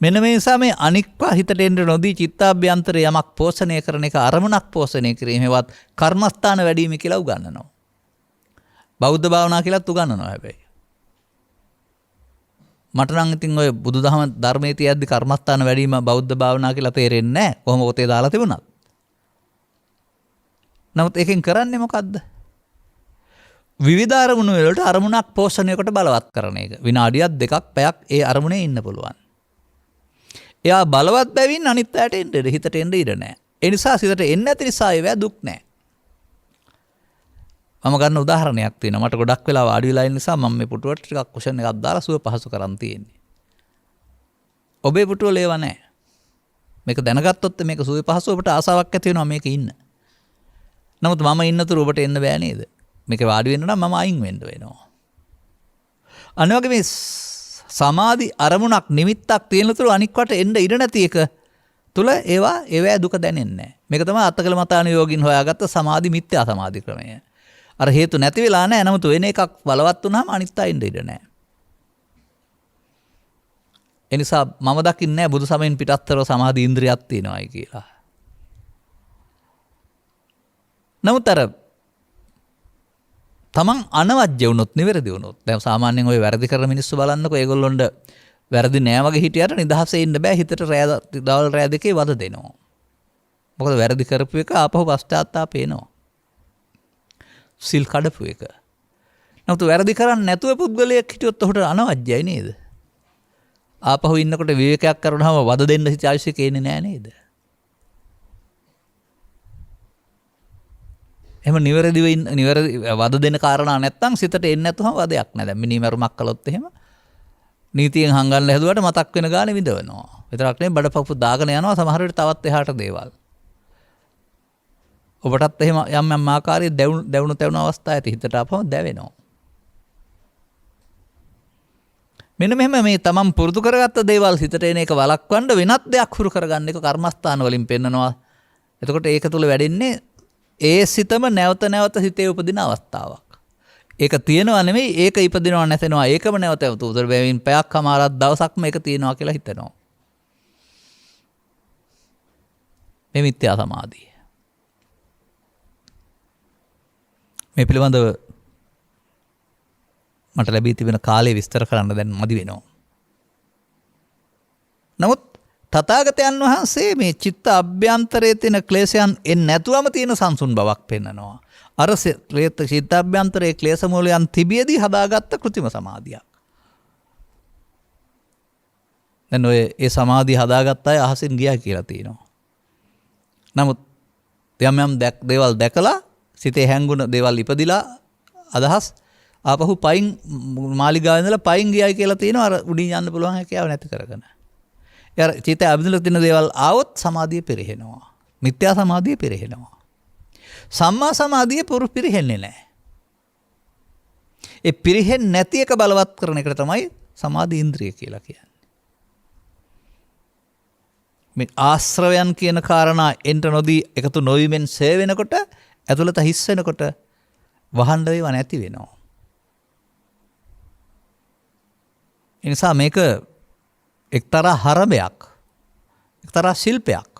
මෙන්න මේ නිසා මේ අනික්වා හිතට එන්න නොදී චිත්තාභ්‍යන්තරේ යමක් පෝෂණය කරන එක අරමුණක් පෝෂණය කිරීමේවත් කර්මස්ථාන වැඩිම කියලා උගන්වනවා. බෞද්ධ භාවනා කියලාත් උගන්වනවා හැබැයි. මට නම් ඉතින් ඔය බුදුදහම ධර්මයේ තියද්දි කර්මස්ථාන වැඩිම බෞද්ධ භාවනා කියලා තේරෙන්නේ නැහැ. කොහොම පොතේ දාලා තිබුණත්. නමුත් එකෙන් කරන්නේ මොකද්ද? විවිධ අරමුණු වලට අරමුණක් පෝෂණය කොට බලවත් කරන එක. විනාඩියක් දෙකක් පැයක් ඒ අරමුණේ ඉන්න පුළුවන්. එයා බලවත් බැවින් අනිත් පැයට එන්න හිතට එන්න ඉඩ නැහැ. ඒ නිසා සිතට එන්නේ නැති නිසා ඒවා දුක් නැහැ. මම ගන්න උදාහරණයක් තියෙනවා. මට ගොඩක් වෙලා වාඩි වෙලා ඉන්න නිසා මම මේ පුටුවට ටිකක් කුෂන් එකක් දාලා සුව පහසු කරන් තියෙන්නේ. ඔබේ පුටුව ලේව නැහැ. මේක දැනගත්තොත් මේක සුව පහසු ඔබට ආසාවක් ඇති වෙනවා මේක ඉන්න. නමුත් මම ඉන්නතුරු ඔබට එන්න බෑ නේද? මේක වාඩි වෙන්න නම් මම අයින් වෙන්න වෙනවා. අනිවාර්යයෙන් මේ සමාධි අරමුණක් නිමිත්තක් තියෙන තුරු අනික්වට එන්න ඉඩ නැති එක තුල ඒවා දුක දැනෙන්නේ නැහැ. මේක තමයි අත්තකල මතාන යෝගින් හොයාගත්ත සමාධි මිත්‍යා සමාධි ක්‍රමය. අර හේතු නැති වෙලා නැහැ. නමුත් වෙන එකක් බලවත් වුණාම අනිත් අයින්ද ඉඩ නැහැ. ඒ නිසා මම දකින්නේ නැහැ බුදු සමයෙන් පිටස්තරව සමාධි ඉන්ද්‍රියක් තියෙනවායි කියලා. නමුත් අර තමන් අනවජ්‍ය වුණොත් නිවැරදි වුණොත් දැන් සාමාන්‍යයෙන් ඔය වැරදි කරන මිනිස්සු බලන්නකෝ ඒගොල්ලොන්ට වැරදි නෑ වගේ හිටියට නිදහසේ ඉන්න බෑ. හිතට දවල් රෑ දෙකේ වද දෙනවා. මොකද වැරදි කරපු එක ආපහු පශ්චාත්තාප එනවා. සිල් කඩපු එක. නමුත් වැරදි කරන්නේ නැතුව පුද්ගලයෙක් හිටියොත් ඔහුට අනවජ්‍යයි නේද? ආපහු ඉන්නකොට විවේකයක් කරනවම වද දෙන්න හිතාවිසි කේන්නේ නෑ නේද? එහෙම නිවැරදිව වද දෙන කාරණා නැත්තම් සිතට එන්නේ නැතුවම වදයක් නෑ. දැන් මිනිමරුමක් කළොත් එහෙම නීතියෙන් හංගන්න හැදුවට මතක් වෙන ගානේ විඳවනවා. විතරක් නෙවෙයි බඩපපු දාගෙන යනවා සමහර වෙලට තවත් එහාට දේවල්. ඔබටත් එහෙම යම් ආකාරයේ දැවුණු තැවුණු අවස්ථා ඇති හිතට ආපහම දැවෙනවා. මෙන්න මෙහෙම මේ තමන් පුරුදු කරගත්ත දේවල් හිතට එන එක වළක්වන්න වෙනත් දෙයක් හුරු කරගන්න එක කර්මස්ථාන වලින් පෙන්නනවා. එතකොට ඒක තුල වැඩෙන්නේ ඒ සිතම නැවත නැවත හිතේ උපදින අවස්ථාවක්. ඒක තියෙනවා නෙමෙයි ඒක ඉපදිනවා නැසෙනවා ඒකම නැවත උතර බැවින් පැයක් හමාරක් දවසක්ම ඒක තියෙනවා කියලා හිතනවා. මේ මිත්‍යා සමාධිය. මේ පිළිබඳව මට ලැබී තිබෙන කාලය විස්තර කරන්න දැන් මදි වෙනවා. නමුත් තථාගතයන් වහන්සේ මේ චිත්ත අභ්‍යන්තරයේ තියෙන ක්ලේශයන් එන්නේ නැතුවම තියෙන සංසුන් බවක් පෙන්නනවා. අර චිත්ත අභ්‍යන්තරයේ ක්ලේශ මූලයන් තිබියදී හදාගත්ත කෘතිම සමාධියක්. දැන් ඔය ඒ සමාධිය හදාගත්ත අය අහසින් ගියා කියලා තියෙනවා. නමුත් යම් දේවල් දැකලා සිතේ හැංගුණ දේවල් ඉපදිලා අදහස් ආපහු පයින් මාලිගාවේ ඉඳලා පයින් ගියයි කියලා තියෙනවා. අර උඩින් යන්න පුළුවන් හැකියාව නැති කරගෙන. යාර චිත අභිනල තියෙන දේවල් ආවොත් සමාධිය පෙරහෙනවා. මිත්‍යා සමාධිය පෙරහෙනවා. සම්මා සමාධිය පිරෙහෙන්නේ නැහැ. ඒ පිරෙහෙන්නේ නැති එක බලවත් කරන එකට තමයි සමාධි ඉන්ද්‍රිය කියලා කියන්නේ. මේ ආශ්‍රවයන් කියන කාරණා එන්ට නොදී එකතු නොවීමෙන් සේ වෙනකොට ඇතුළත හිස් වෙනකොට වහන්න වේව නැති වෙනවා. ඒ නිසා මේක එක්තරා හරබයක්. එක්තරා ශිල්පයක්.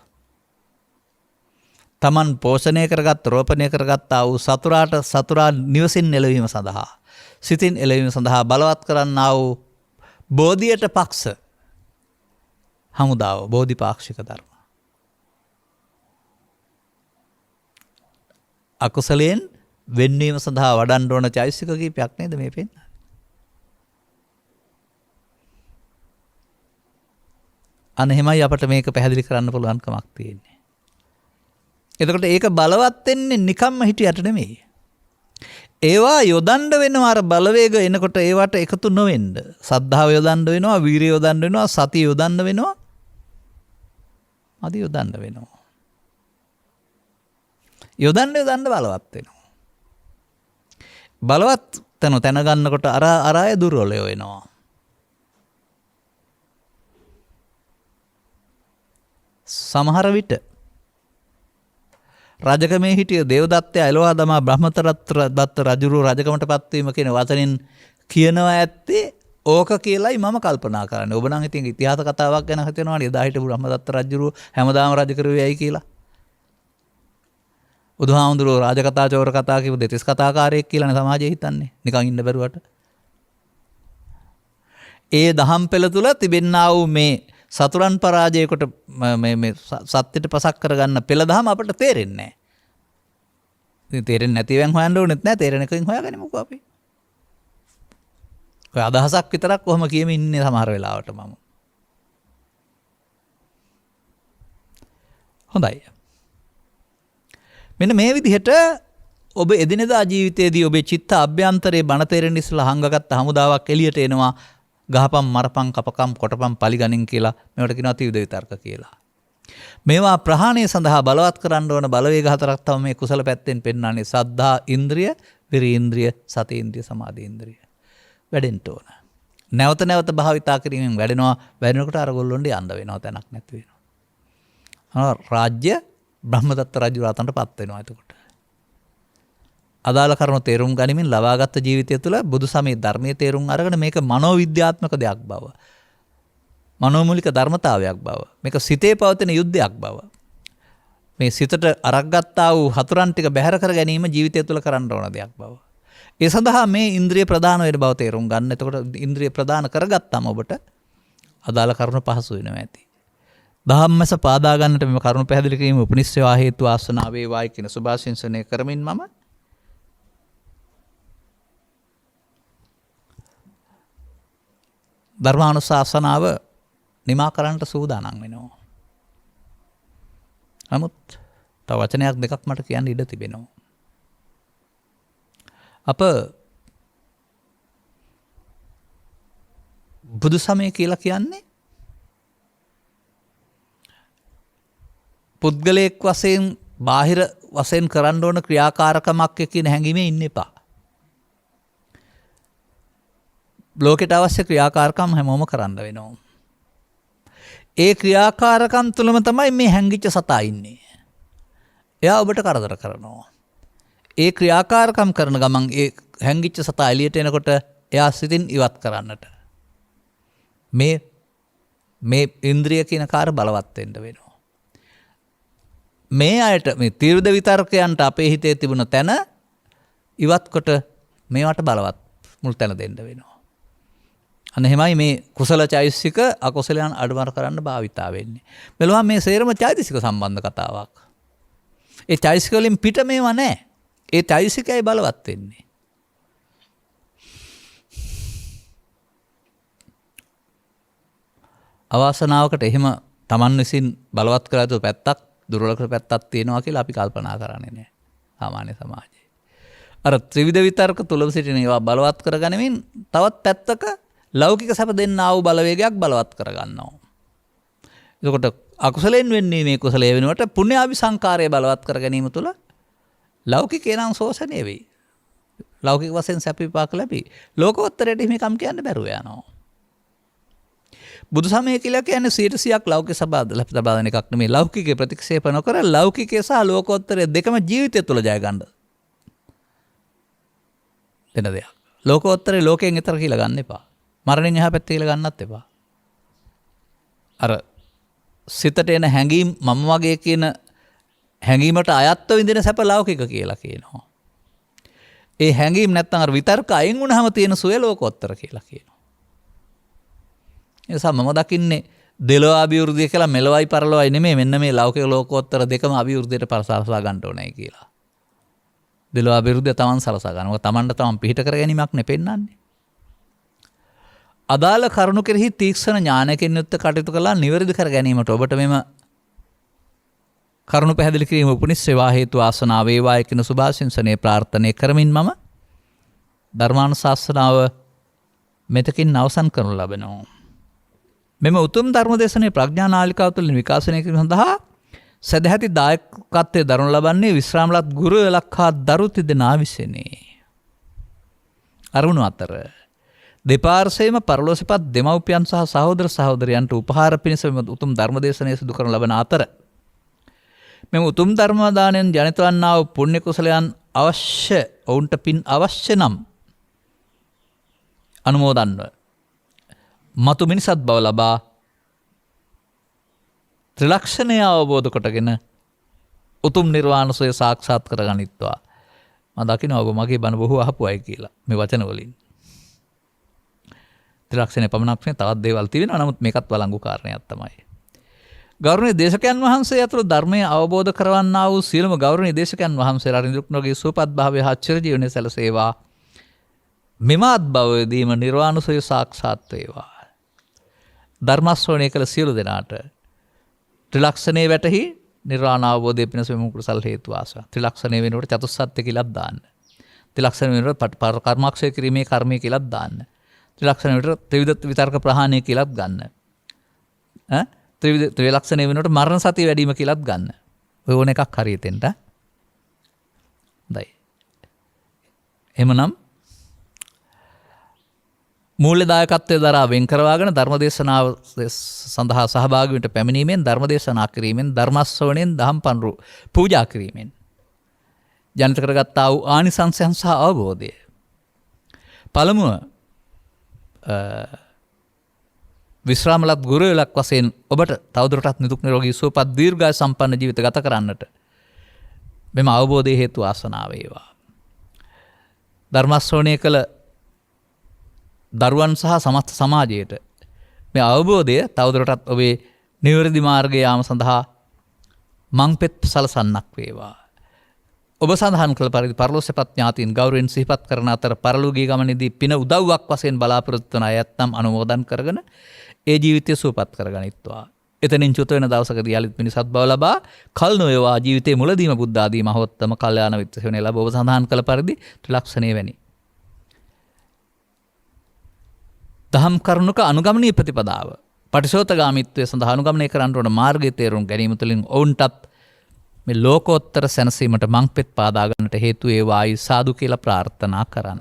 තමන් පෝෂණය කරගත් රෝපණය කරගත්තා වූ සතුරා නිවසින් එළවීම සඳහා සිතින් එළවීම සඳහා බලවත් කරන්නා වූ බෝධියට පක්ෂ හමුදාව බෝධිපාක්ෂික ධර්ම. අකුසලයෙන් වෙන්වීම සඳහා වඩන්න ඕන චෛතසික කීපයක් නේද මේ පෙන්නන්නේ. අන්න එහෙමයි අපට මේක පැහැදිලි කරන්න පුළුවන්කමක් තියෙන්නේ. එතකොට ඒක බලවත් වෙන්නේ නිකම්ම හිටියට නෙමෙයි. ඒවා යොදන්න වෙනවා අර බලවේග එනකොට ඒවට එකතු නොවෙන්න. සද්ධාව යොදන්න වෙනවා, වීරිය යොදන්න වෙනවා, සතිය යොදන්න වෙනවා. අද යොදන්න වෙනවා. යොදන්න බලවත් වෙනවා. බලවත් තැන ගන්නකොට අර අය දුර්වලය වෙනවා. සමහර විට රජකමේ හිටිය දේවදත්තය එලවා දමා බ්‍රහ්මතරත් රජුරු රජකමට පත්වීම කියන වචනින් කියනවා ඇත්තේ ඕක කියලායි මම කල්පනා කරන්නේ. ඔබ නම් ඉතින් ඉතිහාස කතාවක් ගැන හිතනවානේ එදා හිටපු බ්‍රහ්මදත්ත රජුරු හැමදාම රජ කරුවේ ඇයි කියලා. බුදුහාමුදුරුවෝ රාජකථා චෝර කතා කියපු දෙතිස් කතාකාරයෙක් කියලානේ සමාජයේ හිතන්නේ. නිකන් ඉන්න බැරුවට. ඒ දහම් පෙළ තුල තිබෙන්නා වූ මේ සතුරන් පරාජයකට මේ සත්‍යයට පසක් කරගන්න පෙළ දහම අපට තේරෙන්නේ නැහැ. ඉතින් තේරෙන්නේ නැතිවෙන් හොයන්න ඕනෙත් නැහැ. තේරෙන එකකින් හොයාගනිමුකෝ අපි. ඔය අදහසක් විතරක් කොහොම කියමින් ඉන්නේ සමහර වෙලාවට මම. හොඳයි. මෙන්න මේ විදිහට ඔබ එදිනෙදා ජීවිතයේදී ඔබේ චිත්ත අභ්‍යන්තරයේ බණ තේරෙන්න ඉස්සලා හංගගත්ත හමුදාවක් එළියට එනවා. ගහපම් මරපම් කපකම් කොටපම් පලිගනින් කියලා මේවට කියනවා ත්‍රිවිධ විතර්ක කියලා. මේවා ප්‍රහාණය සඳහා බලවත් කරන්න ඕන බලවේග හතරක් තමයි මේ කුසල පැත්තෙන් පෙන්වන්නේ. සද්ධා ඉන්ද්‍රිය, විරිය ඉන්ද්‍රිය, සති ඉන්ද්‍රිය, සමාධි ඉන්ද්‍රිය. වැඩෙන්න ඕන. නැවත නැවත භාවිතා කිරීමෙන් වැඩෙනවා. වැඩෙනකොට අර ගොල්ලොන්ට යන්න වෙනවා තැනක් නැති වෙනවා. රාජ්‍ය බ්‍රහ්මදත්ත රජු රතන්ට පත් වෙනවා එතකොට. අදාළ කරුණු තේරුම් ගනිමින් ලබාගත් ජීවිතය තුළ බුදු සමයේ ධර්මයේ තේරුම් අරගෙන මේක මනෝවිද්‍යාත්මක දෙයක් බව. මනෝමූලික ධර්මතාවයක් බව. මේක සිතේ පවතින යුද්ධයක් බව. මේ සිතට අරක්ගත්තා වූ හතුරන් ටික බැහැර කර ගැනීම ජීවිතය තුළ කරන්න ඕන දෙයක් බව. ඒ සඳහා මේ ඉන්ද්‍රිය ප්‍රදාන වෙන බව තේරුම් ගන්න. එතකොට ඉන්ද්‍රිය ප්‍රදාන කරගත්තාම ඔබට අදාළ කරුණු පහසු වෙනවා ඇති. ධම්මස පාදා ගන්නට මේ කරුණු පැහැදිලි කිරීම උපනිශ්‍රේවා හේතු ආසනාව වේවායි කියන සුභාශිංසනය කරමින් මම ධර්මානුශාසනාව නිමා කරන්නට සූදානම් වෙනවා. නමුත් තව වචනයක් දෙකක් මට කියන්න ඉඩ තිබෙනවා. අප බුදු සමය කියලා කියන්නේ පුද්ගලයෙක් වශයෙන් බාහිර වශයෙන් කරන්න ඕන ක්‍රියාකාරකමක් කියන හැඟීමේ ඉන්න එපා. ලෝකෙට අවශ්‍ය ක්‍රියාකාරකම් හැමෝම කරන්න වෙනවා. ඒ ක්‍රියාකාරකම් තුළම තමයි මේ හැංගිච්ච සතා ඉන්නේ. එයා ඔබට කරදර කරනවා. ඒ ක්‍රියාකාරකම් කරන ගමන් ඒ හැංගිච්ච සතා එළියට එනකොට එයා සිතින් ඉවත් කරන්නට මේ ඉන්ද්‍රිය කියන කාර්ය බලවත් වෙන්න වෙනවා. මේ අයට මේ ත්‍රිවිධ විතර්කයන්ට අපේ හිතේ තිබුණ තැන ඉවත් කොට මේවට බලවත් මුල් තැන දෙන්න වෙනවා. අන්න එහෙමයි මේ කුසල චෛතසික අකුසලයන් අඩුමර කරන්න භාවිතා වෙන්නේ. මෙලොව මේ සේරම චෛතසික සම්බන්ධ කතාවක්. ඒ චෛතසික වලින් පිට මේවා නැහැ. ඒ චෛතසිකයි බලවත් වෙන්නේ. අවාසනාවකට එහෙම Taman විසින් බලවත් කළ යුතු පැත්තක් දුර්වල කළ පැත්තක් තියෙනවා කියලා අපි කල්පනා කරන්නේ නැහැ. සාමාන්‍ය සමාජයේ. අර ත්‍රිවිධ විතර්ක තුල සිටින ඒවා බලවත් කරගැනීමෙන් තවත් පැත්තක ලෞකික සැප දෙන්නා වූ බලවේගයක් බලවත් කරගන්නවා. එතකොට අකුසලෙන් වෙන්නේ මේ කුසලයේ වෙනුවට පුණ්‍යාභිසංකාරය බලවත් කර ගැනීම තුළ ලෞකිකේ නම් ශෝෂණය වෙයි. ලෞකික වශයෙන් සැප විපාක ලැබී. ලෝකෝත්තරයට මේකම් කියන්න බැරුව යනවා. බුදු සමය කියලා කියන්නේ 100%ක් ලෞකික සබඳ එකක් නෙමෙයි. ලෞකිකේ ප්‍රතික්ෂේප නොකර ලෞකිකේ සහ ලෝකෝත්තරයේ දෙකම ජීවිතය තුළ ජය ගන්න දෙන දෙයක්. ලෝකෝත්තරේ ලෝකයෙන් ඈතර කියලා ගන්න එපා. මරණයෙන් එහා පැත්තේ කියලා ගන්නත් එපා. අර සිතට එන හැඟීම් මම වගේ කියන හැඟීමට අයත්ව විඳින සැප ලෞකික කියලා කියනවා. ඒ හැඟීම් නැත්තම් අර විතර්ක අයින් වුණාම තියෙන සුවය ලෝකෝත්තර කියලා කියනවා. ඒ නිසා මම දකින්නේ දෙලොව අභිවෘද්ධිය කියලා මෙලොවයි පරලොවයි නෙමෙයි මෙන්න මේ ලෞකික ලෝකෝත්තර දෙකම අභිවෘද්ධියට සලසා ගන්න ඕනේ කියලා. දෙලොව අභිවෘද්ධිය තමන් සලසා ගන්න. මොකද තමන්ට තමන් පිහිට කර ගැනීමක් නෙපෙන්නන්නේ. අදාළ කරුණු කෙරෙහි තීක්ෂණ ඥානයකින් යුක්ත කටයුතු කළා නිවැරදි කර ගැනීමට ඔබට මෙම කරුණු පැහැදිලි කිරීම උපනිස් සේවා හේතු ආසනාව වේවායි කියන සුභාශිංසනයේ ප්‍රාර්ථනා කරමින් මම ධර්මානුශාසනාව මෙතකින් අවසන් කරනු ලබනවා. මෙම උතුම් ධර්මදේශනයේ ප්‍රඥා නාලිකාව තුළින් විකාශනය කිරීම සඳහා සදැහැති දායකත්වයේ දරනු ලබන්නේ විශ්‍රාමලත් ගුරු එලක්හා දරු තිදෙනා විසිනි. අරුණු අතර දෙපාර්ශ්වයේම පරලෝසපත් දෙමව්පියන් සහ සහෝදර සහෝදරයන්ට උපහාර පිණිස උතුම් ධර්මදේශනය සිදු කරන ලබන අතර මෙම උතුම් ධර්ම දානයෙන් ජනිත වන්නා වූ පුණ්‍ය කුසලයන් අවශ්‍ය ඔවුන්ට පින් අවශ්‍ය නම් අනුමෝදන්ව මතු මිනිසත් බව ලබා ත්‍රිලක්ෂණය අවබෝධ කොටගෙන උතුම් නිර්වාණ සෝය සාක්ෂාත් කරගනිත්වා. මම දකිනවා ඔබ මගේ බණ බොහෝ අහපු අය කියලා මේ වචන වලින්. ත්‍රිලක්ෂණය පමණක් නෙවෙයි තවත් දේවල් තියෙනවා. නමුත් මේකත් වළංගු කාරණයක් තමයි. ගෞරවනීය දේශකයන් වහන්සේ අතුළු ධර්මය අවබෝධ කරවන්නා වූ සියලුම ගෞරවනීය දේශකයන් වහන්සේලා නිරුක්නෝගේ සුවපත් භාවය හා චිරජීවනයේ සැලසේවා. මෙම අත්භවයේදීම නිර්වාණ සෝය සාක්ෂාත් වේවා. ධර්මශ්‍රවණය කළ සියලු දෙනාට ත්‍රිලක්ෂණයේ වැටහි නිර්වාණ අවබෝධය පිණිස මෙම කුසල් හේතු ආසා. ත්‍රිලක්ෂණය වෙනකොට චතුස්සත්ත්‍ය කියලාත් දාන්න. ත්‍රිලක්ෂණ වෙනකොට කර්මක්ෂය කිරීමේ කර්මය කියලාත් දාන්න. ත්‍රිලක්ෂණ වෙනකොට ත්‍රිවිධ විතර්ක ප්‍රහාණය කියලාත් ගන්න. ත්‍රිලක්ෂණය වෙනකොට මරණ සතිය වැඩිම කියලාත් ගන්න. ඔය ඕන එකක් හරියටෙන්ට. හොඳයි. එහෙමනම් මූල්‍ය දායකත්වයේ දරා වෙන් කරවාගෙන ධර්මදේශනාව සඳහා සහභාගී වීමට පැමිණීමෙන් ධර්මදේශනා කිරීමෙන් ධර්මශ්‍රවණයෙන් දහම් පඬුරු පූජා කිරීමෙන් ජනිත කරගත්තා වූ ආනිසංසයන් සහ අවබෝධය. පළමුව විශ්‍රාමලත් ගුරුවරයෙක් වශයෙන් ඔබට තවදුරටත් නිදුක් නිරෝගී සුවපත් දීර්ඝායු සම්පන්න ජීවිත ගත කරන්නට මෙම අවබෝධය හේතු ආසනාව වේවා. ධර්මශ්‍රවණය කළ දරුවන් සහ සමස්ත සමාජයට මේ අවබෝධය තවදුරටත් ඔබේ නිවැරදි මාර්ගයේ යාම සඳහා මංපෙත් සලසන්නක් වේවා. ඔබ සඳහන් කළ පරිදි පරලෝසපත් ඥාතීන් ගෞරවයෙන් සිහිපත් කරන අතර පරලෝකීය ගමනේදී පින උදව්වක් වශයෙන් බලාපොරොත්තු වන අයත් නම් අනුමෝදන් කරගෙන ඒ ජීවිතය සුවපත් කරගනිත්වා. එතනින් චුත වෙන දවසකදී යලිත් මිනිසත් බව ලබා කල් නොවේවා ජීවිතයේ මුලදීම බුද්ධ ආදී මහෝත්තම කල්යාණ මිත්‍ර සේවනය ලැබ ඔබ සඳහන් කළ පරිදි ත්‍රිලක්ෂණයේ වැනි දහම් කරුණක අනුගමනීය ප්‍රතිපදාව පටිසෝතගාමීත්වය සඳහා අනුගමනය කරන්නට වන මාර්ගයේ තේරුම් ගැනීම තුළින් ඔවුන්ටත් මේ ලෝකෝත්තර සැනසීමට මංපෙත් පාදා ගන්නට හේතු වේවායි සාදු කියලා ප්‍රාර්ථනා කරන්න.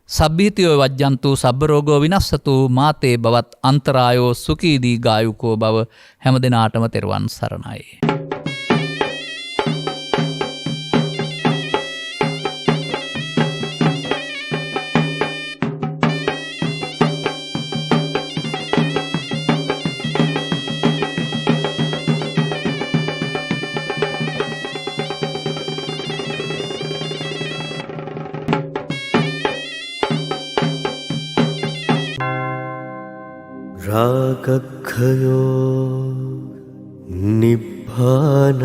සබ්බීතියෝ වජ්ජන්තු සබ්බ රෝගෝ විනස්සතු මාතේ බවත් අන්තරායෝ සුඛී දීඝායුකෝ බව හැම දිනාටම තෙරුවන් සරණයි. රාගක්ඛයෝ නිබ්බානං